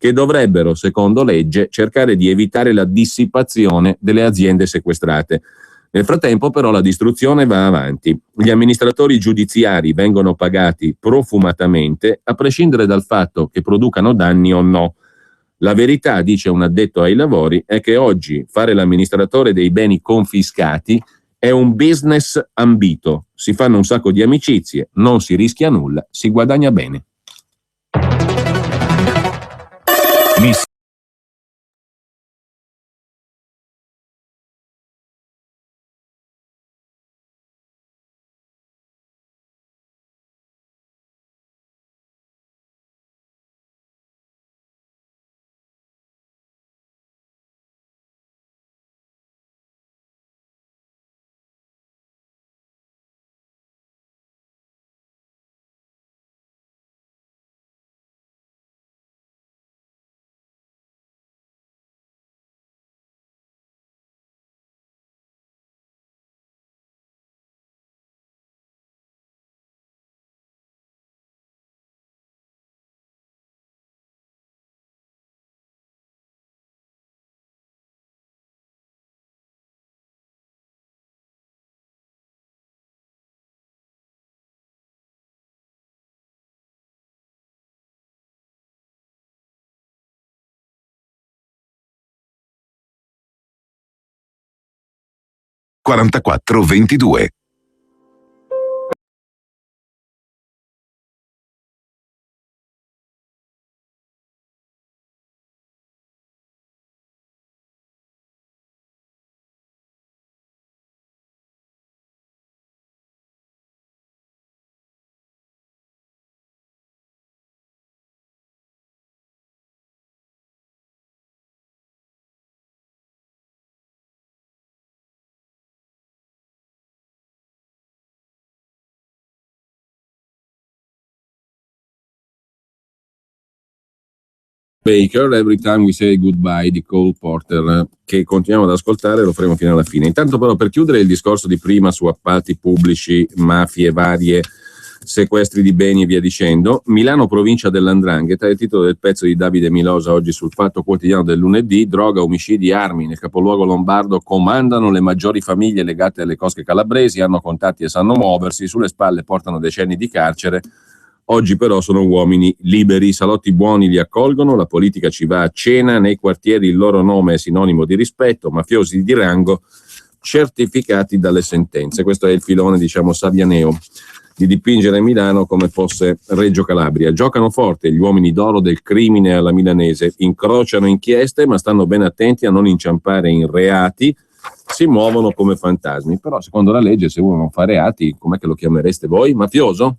che dovrebbero, secondo legge, cercare di evitare la dissipazione delle aziende sequestrate. Nel frattempo, però, la distruzione va avanti. Gli amministratori giudiziari vengono pagati profumatamente, a prescindere dal fatto che producano danni o no. La verità, dice un addetto ai lavori, è che oggi fare l'amministratore dei beni confiscati è un business ambito. Si fanno un sacco di amicizie, non si rischia nulla, si guadagna bene. (4422). Baker, Every Time We Say Goodbye di Cole Porter, che continuiamo ad ascoltare e lo faremo fino alla fine. Intanto però, per chiudere il discorso di prima su appalti pubblici, mafie varie, sequestri di beni e via dicendo, Milano provincia dell''ndrangheta è il titolo del pezzo di Davide Milosa oggi sul Fatto Quotidiano del lunedì. Droga, omicidi, armi nel capoluogo lombardo comandano le maggiori famiglie legate alle cosche calabresi, hanno contatti e sanno muoversi, sulle spalle portano decenni di carcere. Oggi però sono uomini liberi, i salotti buoni li accolgono, la politica ci va a cena, nei quartieri il loro nome è sinonimo di rispetto, mafiosi di rango certificati dalle sentenze. Questo è il filone, diciamo, savianeo, di dipingere Milano come fosse Reggio Calabria. Giocano forte gli uomini d'oro del crimine alla milanese, incrociano inchieste ma stanno ben attenti a non inciampare in reati, si muovono come fantasmi. Però secondo la legge, se uno non fa reati, com'è che lo chiamereste voi? Mafioso?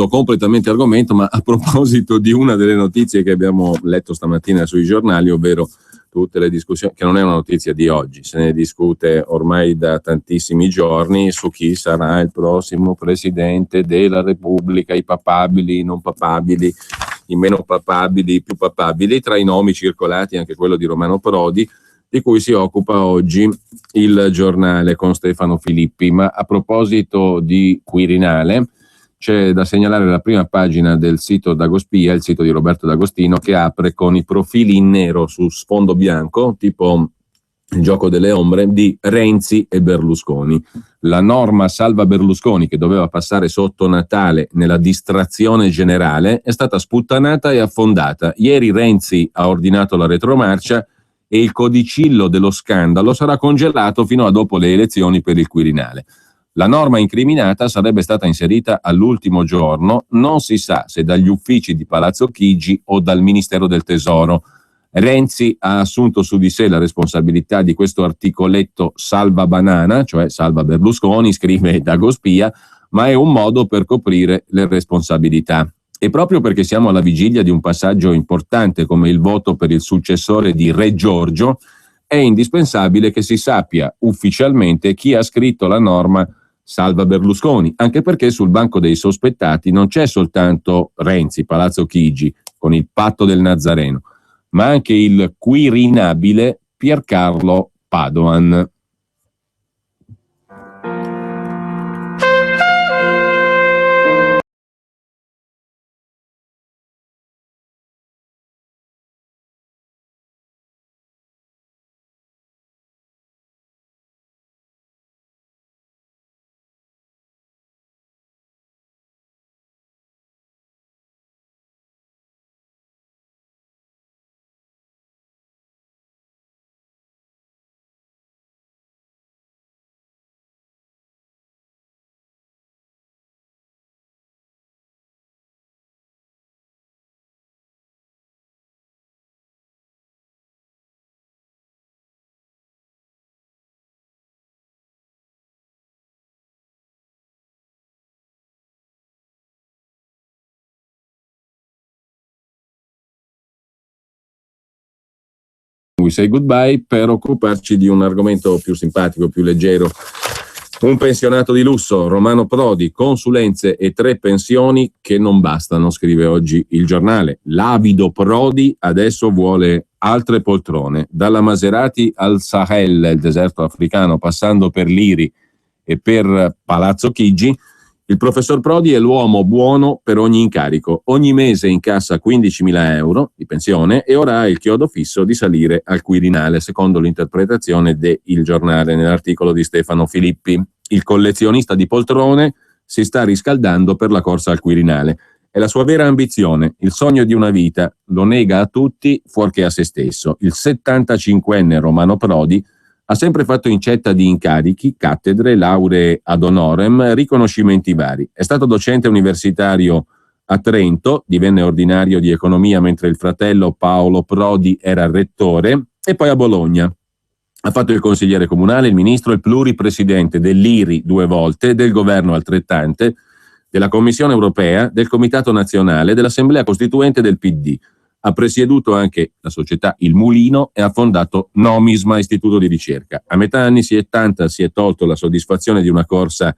Completamente argomento, ma a proposito di una delle notizie che abbiamo letto stamattina sui giornali, ovvero tutte le discussioni, che non è una notizia di oggi, se ne discute ormai da tantissimi giorni su chi sarà il prossimo presidente della Repubblica, i papabili, i non papabili, i meno papabili, i più papabili, tra i nomi circolati anche quello di Romano Prodi, di cui si occupa oggi il giornale con Stefano Filippi. Ma a proposito di Quirinale, c'è da segnalare la prima pagina del sito Dagospia, il sito di Roberto D'Agostino, che apre con i profili in nero su sfondo bianco, tipo il gioco delle ombre, di Renzi e Berlusconi. La norma salva Berlusconi, che doveva passare sotto Natale nella distrazione generale, è stata sputtanata e affondata. Ieri Renzi ha ordinato la retromarcia e il codicillo dello scandalo sarà congelato fino a dopo le elezioni per il Quirinale. La norma incriminata sarebbe stata inserita all'ultimo giorno, non si sa se dagli uffici di Palazzo Chigi o dal Ministero del Tesoro. Renzi ha assunto su di sé la responsabilità di questo articoletto salva banana, cioè salva Berlusconi, scrive Dagospia, ma è un modo per coprire le responsabilità. E proprio perché siamo alla vigilia di un passaggio importante come il voto per il successore di Re Giorgio, è indispensabile che si sappia ufficialmente chi ha scritto la norma salva Berlusconi, anche perché sul banco dei sospettati non c'è soltanto Renzi, Palazzo Chigi, con il patto del Nazareno, ma anche il quirinabile Piercarlo Padoan. We say goodbye per occuparci di un argomento più simpatico, più leggero. Un pensionato di lusso, Romano Prodi, consulenze e 3 pensioni che non bastano, scrive oggi il giornale. L'avido Prodi adesso vuole altre poltrone, dalla Maserati al Sahel, il deserto africano, passando per l'Iri e per Palazzo Chigi. Il professor Prodi è l'uomo buono per ogni incarico. Ogni mese incassa 15.000 euro di pensione e ora ha il chiodo fisso di salire al Quirinale, secondo l'interpretazione de Il Giornale nell'articolo di Stefano Filippi. Il collezionista di poltrone si sta riscaldando per la corsa al Quirinale. È la sua vera ambizione, il sogno di una vita. Lo nega a tutti fuorché a se stesso. Il 75enne Romano Prodi ha sempre fatto incetta di incarichi, cattedre, lauree ad honorem, riconoscimenti vari. È stato docente universitario a Trento, divenne ordinario di economia mentre il fratello Paolo Prodi era rettore, e poi a Bologna. Ha fatto il consigliere comunale, il ministro, il pluripresidente dell'IRI 2 volte, del governo altrettante, della Commissione europea, del Comitato nazionale, dell'Assemblea Costituente del PD. Ha presieduto anche la società Il Mulino e ha fondato Nomisma, istituto di ricerca. A metà anni 70 si è tolto la soddisfazione di una corsa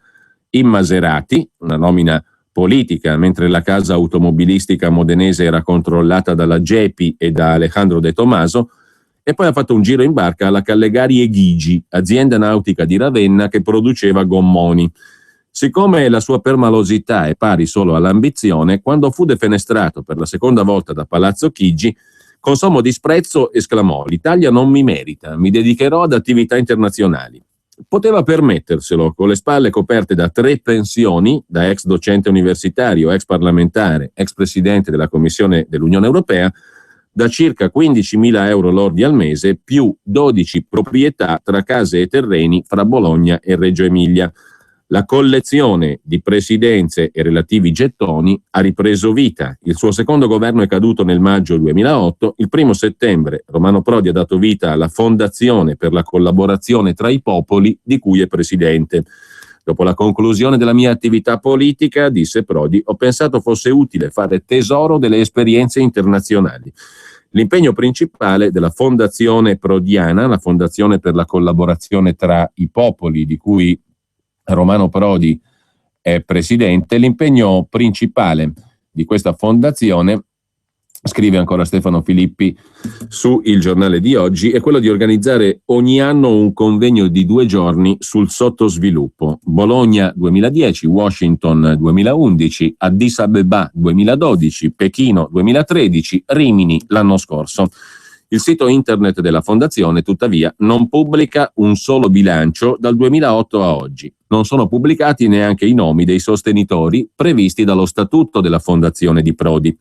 in Maserati, una nomina politica, mentre la casa automobilistica modenese era controllata dalla Gepi e da Alejandro De Tomaso, e poi ha fatto un giro in barca alla Callegari e Ghigi, azienda nautica di Ravenna che produceva gommoni. Siccome la sua permalosità è pari solo all'ambizione, quando fu defenestrato per la seconda volta da Palazzo Chigi, con sommo disprezzo esclamò: «L'Italia non mi merita, mi dedicherò ad attività internazionali». Poteva permetterselo, con le spalle coperte da 3 pensioni, da ex docente universitario, ex parlamentare, ex presidente della Commissione dell'Unione Europea, da circa 15.000 euro lordi al mese, più 12 proprietà tra case e terreni fra Bologna e Reggio Emilia. La collezione di presidenze e relativi gettoni ha ripreso vita. Il suo secondo governo è caduto nel maggio 2008. Il 1° settembre Romano Prodi ha dato vita alla Fondazione per la collaborazione tra i popoli, di cui è presidente. Dopo la conclusione della mia attività politica, disse Prodi, ho pensato fosse utile fare tesoro delle esperienze internazionali. L'impegno principale della Fondazione Prodiana, la Fondazione per la collaborazione tra i popoli, di cui Romano Prodi è presidente, l'impegno principale di questa fondazione, scrive ancora Stefano Filippi su Il Giornale di oggi, è quello di organizzare ogni anno un convegno di 2 giorni sul sottosviluppo. Bologna 2010, Washington 2011, Addis Abeba 2012, Pechino 2013, Rimini l'anno scorso. Il sito internet della fondazione, tuttavia, non pubblica un solo bilancio dal 2008 a oggi. Non sono pubblicati neanche i nomi dei sostenitori previsti dallo statuto della fondazione di Prodi.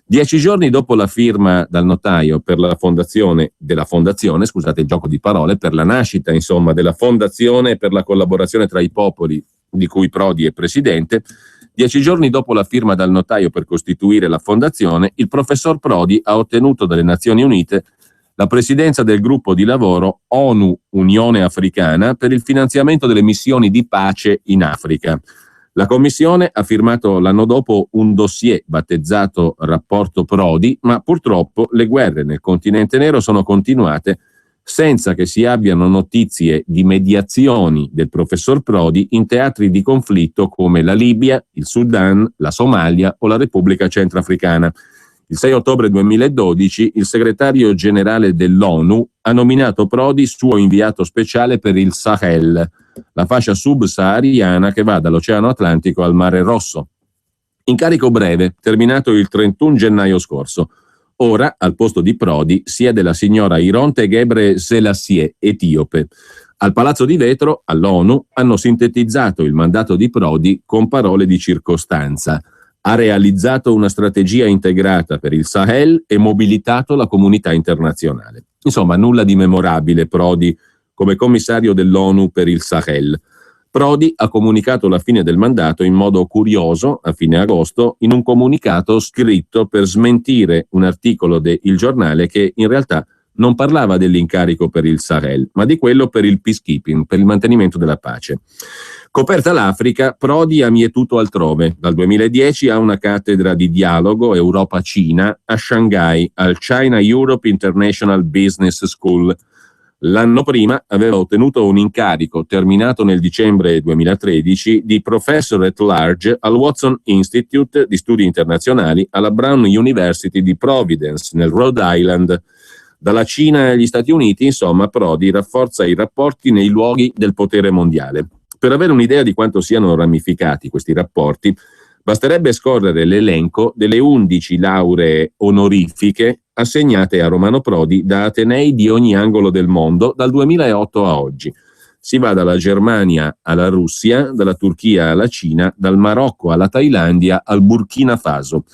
10 giorni dopo la firma dal notaio per la fondazione, scusate il gioco di parole, per la nascita, insomma, della Fondazione per la collaborazione tra i popoli, di cui Prodi è presidente, 10 giorni dopo la firma dal notaio per costituire la fondazione, il professor Prodi ha ottenuto dalle Nazioni Unite la presidenza del gruppo di lavoro ONU-Unione Africana per il finanziamento delle missioni di pace in Africa. La Commissione ha firmato l'anno dopo un dossier battezzato Rapporto Prodi, ma purtroppo le guerre nel continente nero sono continuate senza che si abbiano notizie di mediazioni del professor Prodi in teatri di conflitto come la Libia, il Sudan, la Somalia o la Repubblica Centrafricana. Il 6 ottobre 2012 il segretario generale dell'ONU ha nominato Prodi suo inviato speciale per il Sahel, la fascia subsahariana che va dall'Oceano Atlantico al Mare Rosso. Incarico breve, terminato il 31 gennaio scorso. Ora, al posto di Prodi, siede la signora Ironte Gebre Selassie, etiope. Al Palazzo di Vetro, all'ONU, hanno sintetizzato il mandato di Prodi con parole di circostanza. Ha realizzato una strategia integrata per il Sahel e mobilitato la comunità internazionale. Insomma, nulla di memorabile Prodi come commissario dell'ONU per il Sahel. Prodi ha comunicato la fine del mandato in modo curioso, a fine agosto, in un comunicato scritto per smentire un articolo de Il Giornale che in realtà non parlava dell'incarico per il Sahel, ma di quello per il peacekeeping, per il mantenimento della pace. Coperta l'Africa, Prodi ha mietuto altrove. Dal 2010 ha una cattedra di dialogo Europa-Cina a Shanghai, al China Europe International Business School. L'anno prima aveva ottenuto un incarico, terminato nel dicembre 2013, di Professor at Large al Watson Institute di Studi Internazionali alla Brown University di Providence, nel Rhode Island. Dalla Cina agli Stati Uniti, insomma, Prodi rafforza i rapporti nei luoghi del potere mondiale. Per avere un'idea di quanto siano ramificati questi rapporti, basterebbe scorrere l'elenco delle 11 lauree onorifiche assegnate a Romano Prodi da atenei di ogni angolo del mondo dal 2008 a oggi. Si va dalla Germania alla Russia, dalla Turchia alla Cina, dal Marocco alla Thailandia al Burkina Faso.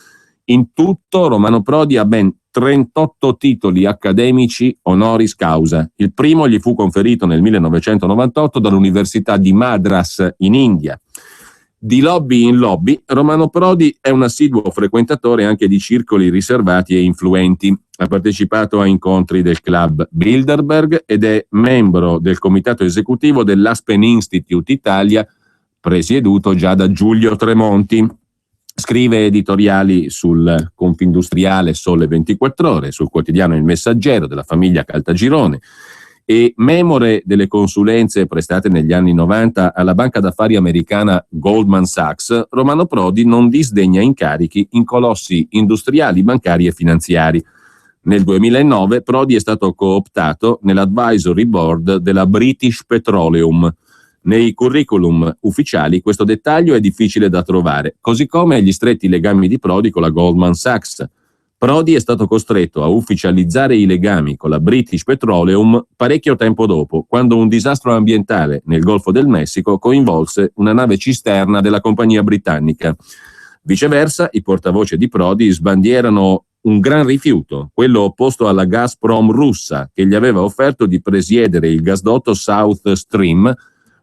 In tutto Romano Prodi ha ben 38 titoli accademici honoris causa. Il primo gli fu conferito nel 1998 dall'Università di Madras in India. Di lobby in lobby, Romano Prodi è un assiduo frequentatore anche di circoli riservati e influenti. Ha partecipato a incontri del club Bilderberg ed è membro del comitato esecutivo dell'Aspen Institute Italia, presieduto già da Giulio Tremonti. Scrive editoriali sul Confindustriale Sole 24 Ore, sul quotidiano Il Messaggero della famiglia Caltagirone, e memore delle consulenze prestate negli anni 90 alla banca d'affari americana Goldman Sachs, Romano Prodi non disdegna incarichi in colossi industriali, bancari e finanziari. Nel 2009 Prodi è stato cooptato nell'advisory board della British Petroleum. Nei curriculum ufficiali questo dettaglio è difficile da trovare, così come gli stretti legami di Prodi con la Goldman Sachs. Prodi è stato costretto a ufficializzare i legami con la British Petroleum parecchio tempo dopo, quando un disastro ambientale nel Golfo del Messico coinvolse una nave cisterna della compagnia britannica. Viceversa, i portavoce di Prodi sbandierano un gran rifiuto, quello opposto alla Gazprom russa, che gli aveva offerto di presiedere il gasdotto South Stream,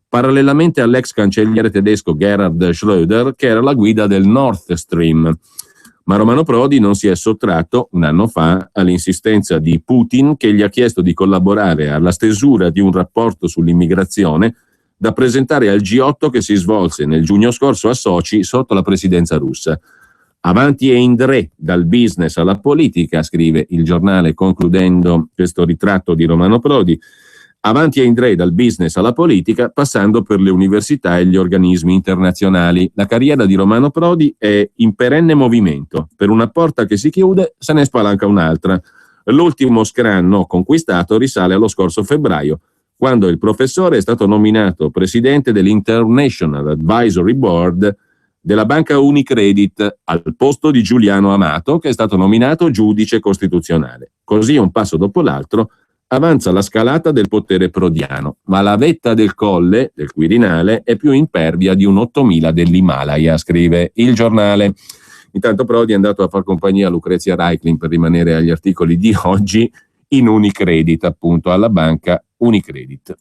parallelamente all'ex cancelliere tedesco Gerhard Schröder, che era la guida del Nord Stream. Ma Romano Prodi non si è sottratto, un anno fa, all'insistenza di Putin, che gli ha chiesto di collaborare alla stesura di un rapporto sull'immigrazione da presentare al G8 che si svolse nel giugno scorso a Sochi sotto la presidenza russa. Avanti e indre dal business alla politica, scrive il giornale concludendo questo ritratto di Romano Prodi. Avanti e indre dal business alla politica, passando per le università e gli organismi internazionali. La carriera di Romano Prodi è in perenne movimento. Per una porta che si chiude, se ne spalanca un'altra. L'ultimo scranno conquistato risale allo scorso febbraio, quando il professore è stato nominato presidente dell'International Advisory Board della banca Unicredit al posto di Giuliano Amato, che è stato nominato giudice costituzionale. Così, un passo dopo l'altro, avanza la scalata del potere prodiano, ma la vetta del colle, del Quirinale, è più impervia di un 8000 dell'Himalaya, scrive il giornale. Intanto Prodi è andato a far compagnia a Lucrezia Reichling, per rimanere agli articoli di oggi, in Unicredit, appunto, alla banca Unicredit.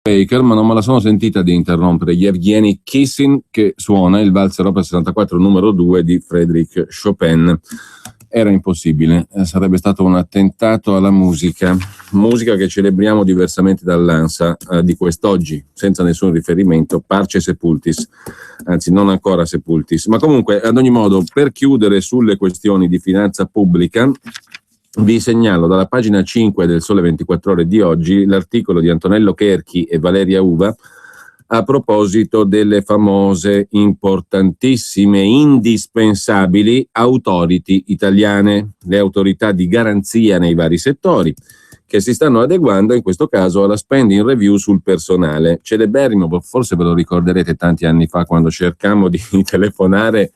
Baker, ma non me la sono sentita di interrompere. Yevgeny Kissin che suona il valzer opera 64 numero 2 di Frédéric Chopin. Era impossibile, sarebbe stato un attentato alla musica che celebriamo diversamente dall'ANSA di quest'oggi, senza nessun riferimento, parce sepultis, anzi non ancora sepultis. Ma comunque, ad ogni modo, per chiudere sulle questioni di finanza pubblica, vi segnalo dalla pagina 5 del Sole 24 Ore di oggi l'articolo di Antonello Cherchi e Valeria Uva a proposito delle famose, importantissime, indispensabili authority italiane, le autorità di garanzia nei vari settori, che si stanno adeguando in questo caso alla spending review sul personale. Celeberrimo, forse ve lo ricorderete tanti anni fa quando cercammo di telefonare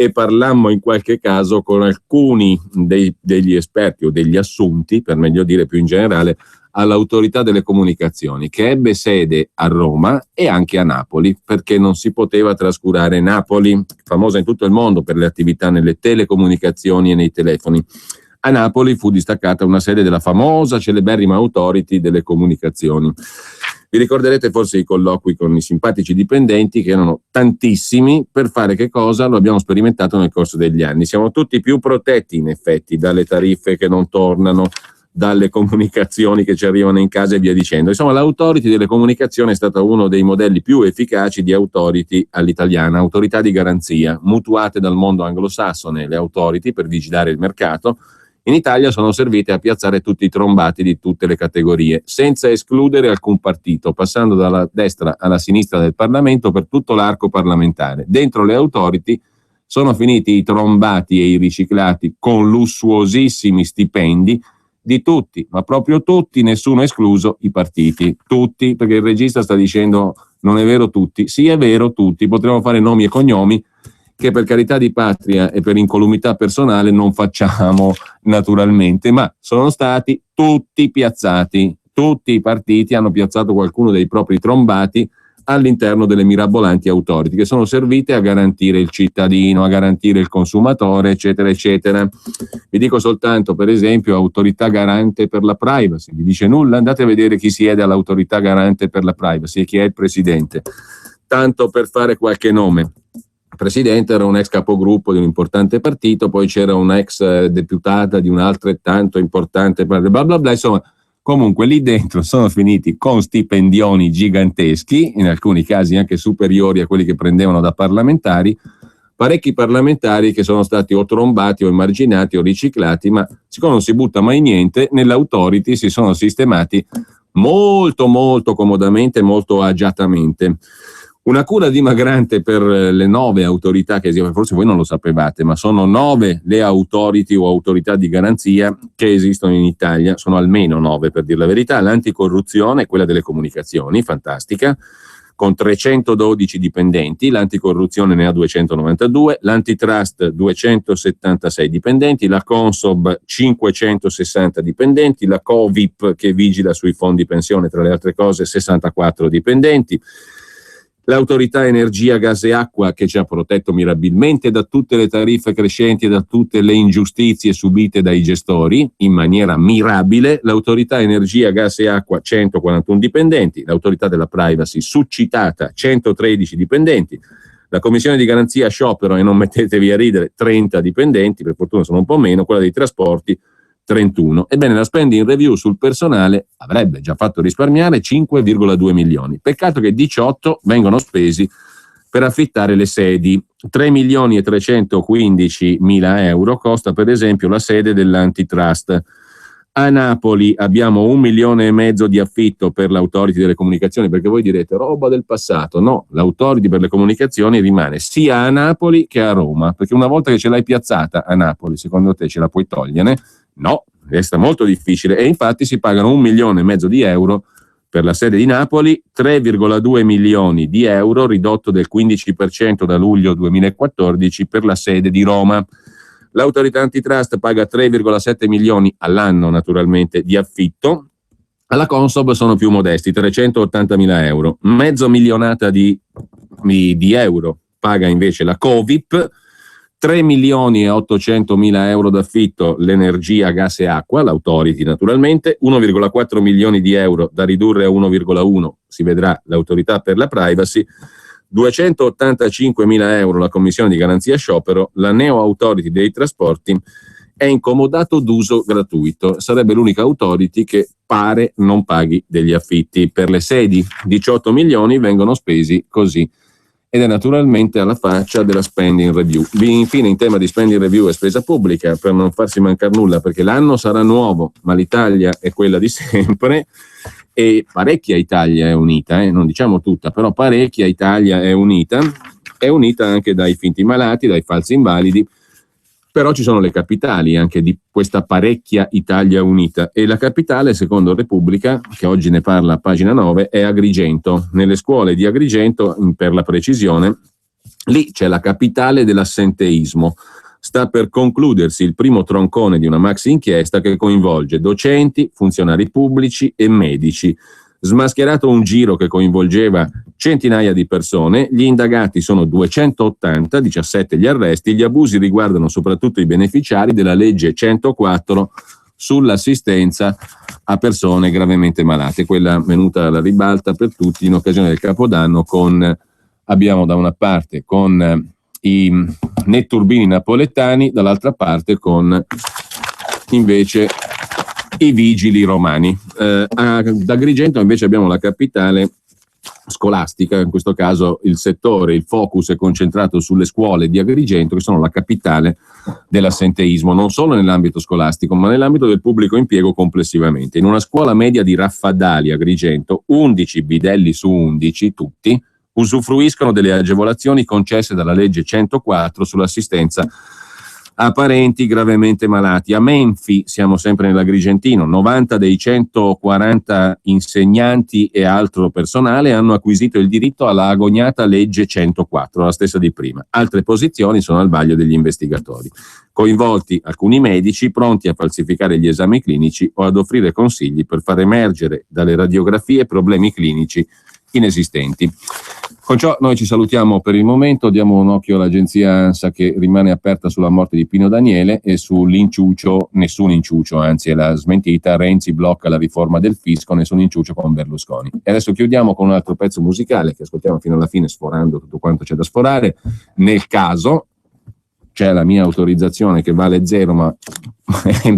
e parlammo in qualche caso con alcuni degli esperti o degli assunti, per meglio dire più in generale, all'autorità delle comunicazioni, che ebbe sede a Roma e anche a Napoli, perché non si poteva trascurare Napoli, famosa in tutto il mondo per le attività nelle telecomunicazioni e nei telefoni. A Napoli fu distaccata una sede della famosa, celeberrima Authority delle comunicazioni. Vi ricorderete forse i colloqui con i simpatici dipendenti, che erano tantissimi. Per fare che cosa? Lo abbiamo sperimentato nel corso degli anni. Siamo tutti più protetti, in effetti, dalle tariffe che non tornano, dalle comunicazioni che ci arrivano in casa e via dicendo. Insomma, l'authority delle comunicazioni è stata uno dei modelli più efficaci di authority all'italiana, autorità di garanzia, mutuate dal mondo anglosassone. Le authority, per vigilare il mercato, in Italia sono servite a piazzare tutti i trombati di tutte le categorie, senza escludere alcun partito, passando dalla destra alla sinistra del Parlamento per tutto l'arco parlamentare. Dentro le authority sono finiti i trombati e i riciclati con lussuosissimi stipendi di tutti, ma proprio tutti, nessuno escluso, i partiti. Tutti, perché il regista sta dicendo non è vero tutti. Sì, è vero tutti, potremmo fare nomi e cognomi che per carità di patria e per incolumità personale non facciamo naturalmente, ma sono stati tutti piazzati. Tutti i partiti hanno piazzato qualcuno dei propri trombati all'interno delle mirabolanti authority, che sono servite a garantire il cittadino, a garantire il consumatore, eccetera, eccetera. Vi dico soltanto, per esempio, autorità garante per la privacy. Vi dice nulla? Andate a vedere chi siede all'autorità garante per la privacy e chi è il presidente. Tanto per fare qualche nome. Il presidente era un ex capogruppo di un importante partito, poi c'era una ex deputata di un altrettanto importante, bla bla bla, insomma. Comunque lì dentro sono finiti con stipendioni giganteschi, in alcuni casi anche superiori a quelli che prendevano da parlamentari, parecchi parlamentari che sono stati o trombati o emarginati o riciclati, ma siccome non si butta mai niente, nell'authority si sono sistemati molto molto comodamente, molto agiatamente. Una cura dimagrante per le 9 autorità che esistono, forse voi non lo sapevate, ma sono 9 le authority o autorità di garanzia che esistono in Italia, sono almeno 9 per dire la verità. L'anticorruzione è quella delle comunicazioni, fantastica, con 312 dipendenti, l'anticorruzione ne ha 292, l'antitrust 276 dipendenti, la Consob 560 dipendenti, la Covip che vigila sui fondi pensione tra le altre cose 64 dipendenti, l'autorità energia, gas e acqua che ci ha protetto mirabilmente da tutte le tariffe crescenti e da tutte le ingiustizie subite dai gestori in maniera mirabile, l'autorità energia, gas e acqua 141 dipendenti, l'autorità della privacy succitata 113 dipendenti, la commissione di garanzia sciopero e non mettetevi a ridere 30 dipendenti, per fortuna sono un po' meno, quella dei trasporti 31. Ebbene, la spending review sul personale avrebbe già fatto risparmiare 5,2 milioni. Peccato che 18 vengono spesi per affittare le sedi. 3 milioni e 315 mila euro costa per esempio la sede dell'antitrust. A Napoli abbiamo 1,5 milioni di affitto per l'authority delle comunicazioni, perché voi direte roba del passato. No, l'authority per le comunicazioni rimane sia a Napoli che a Roma, perché una volta che ce l'hai piazzata a Napoli, secondo te ce la puoi togliere? No, resta molto difficile e infatti si pagano 1,5 milioni di euro per la sede di Napoli, 3,2 milioni di euro ridotto del 15% da luglio 2014 per la sede di Roma. L'autorità antitrust paga 3,7 milioni all'anno naturalmente di affitto, alla Consob sono più modesti, 380 mila euro, mezzo milionata di euro paga invece la Covip, 3.800.000 euro d'affitto l'energia, gas e acqua, l'autority naturalmente, 1,4 milioni di euro da ridurre a 1,1, si vedrà, l'autorità per la privacy, 285.000 euro la commissione di garanzia sciopero, la neo authority dei trasporti è incomodato d'uso gratuito, sarebbe l'unica authority che pare non paghi degli affitti. Per le sedi 18 milioni vengono spesi così. Ed è naturalmente alla faccia della spending review. Infine, in tema di spending review e spesa pubblica, per non farsi mancare nulla, perché l'anno sarà nuovo, ma l'Italia è quella di sempre e parecchia Italia è unita, non diciamo tutta, però parecchia Italia è unita anche dai finti malati, dai falsi invalidi, però ci sono le capitali anche di questa parecchia Italia unita e la capitale, secondo Repubblica, che oggi ne parla a pagina 9, è Agrigento. Nelle scuole di Agrigento, per la precisione, lì c'è la capitale dell'assenteismo. Sta per concludersi il primo troncone di una maxi inchiesta che coinvolge docenti, funzionari pubblici e medici. Smascherato un giro che coinvolgeva centinaia di persone, gli indagati sono 280, 17 gli arresti, gli abusi riguardano soprattutto i beneficiari della legge 104 sull'assistenza a persone gravemente malate, quella venuta alla ribalta per tutti in occasione del Capodanno abbiamo da una parte con i netturbini napoletani, dall'altra parte invece i vigili romani. Ad Agrigento invece abbiamo la capitale scolastica, in questo caso il focus è concentrato sulle scuole di Agrigento, che sono la capitale dell'assenteismo, non solo nell'ambito scolastico, ma nell'ambito del pubblico impiego complessivamente. In una scuola media di Raffadali, Agrigento, 11 bidelli su 11, tutti, usufruiscono delle agevolazioni concesse dalla legge 104 sull'assistenza a parenti gravemente malati. A Menfi, siamo sempre nell'Agrigentino, 90 dei 140 insegnanti e altro personale hanno acquisito il diritto alla agognata legge 104, la stessa di prima. Altre posizioni sono al vaglio degli investigatori. Coinvolti alcuni medici pronti a falsificare gli esami clinici o ad offrire consigli per far emergere dalle radiografie problemi clinici inesistenti. Con ciò noi ci salutiamo per il momento, diamo un occhio all'agenzia ANSA che rimane aperta sulla morte di Pino Daniele e sull'inciucio, nessun inciucio, anzi è la smentita, Renzi blocca la riforma del fisco, nessun inciucio con Berlusconi. E adesso chiudiamo con un altro pezzo musicale che ascoltiamo fino alla fine sforando tutto quanto c'è da sforare, nel caso c'è la mia autorizzazione che vale 0 ma è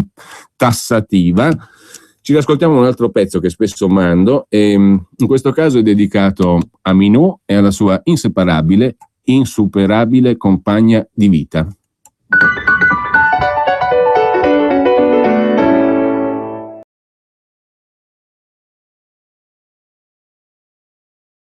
tassativa. Ci ascoltiamo un altro pezzo che spesso mando e in questo caso è dedicato a Minù e alla sua insuperabile compagna di vita.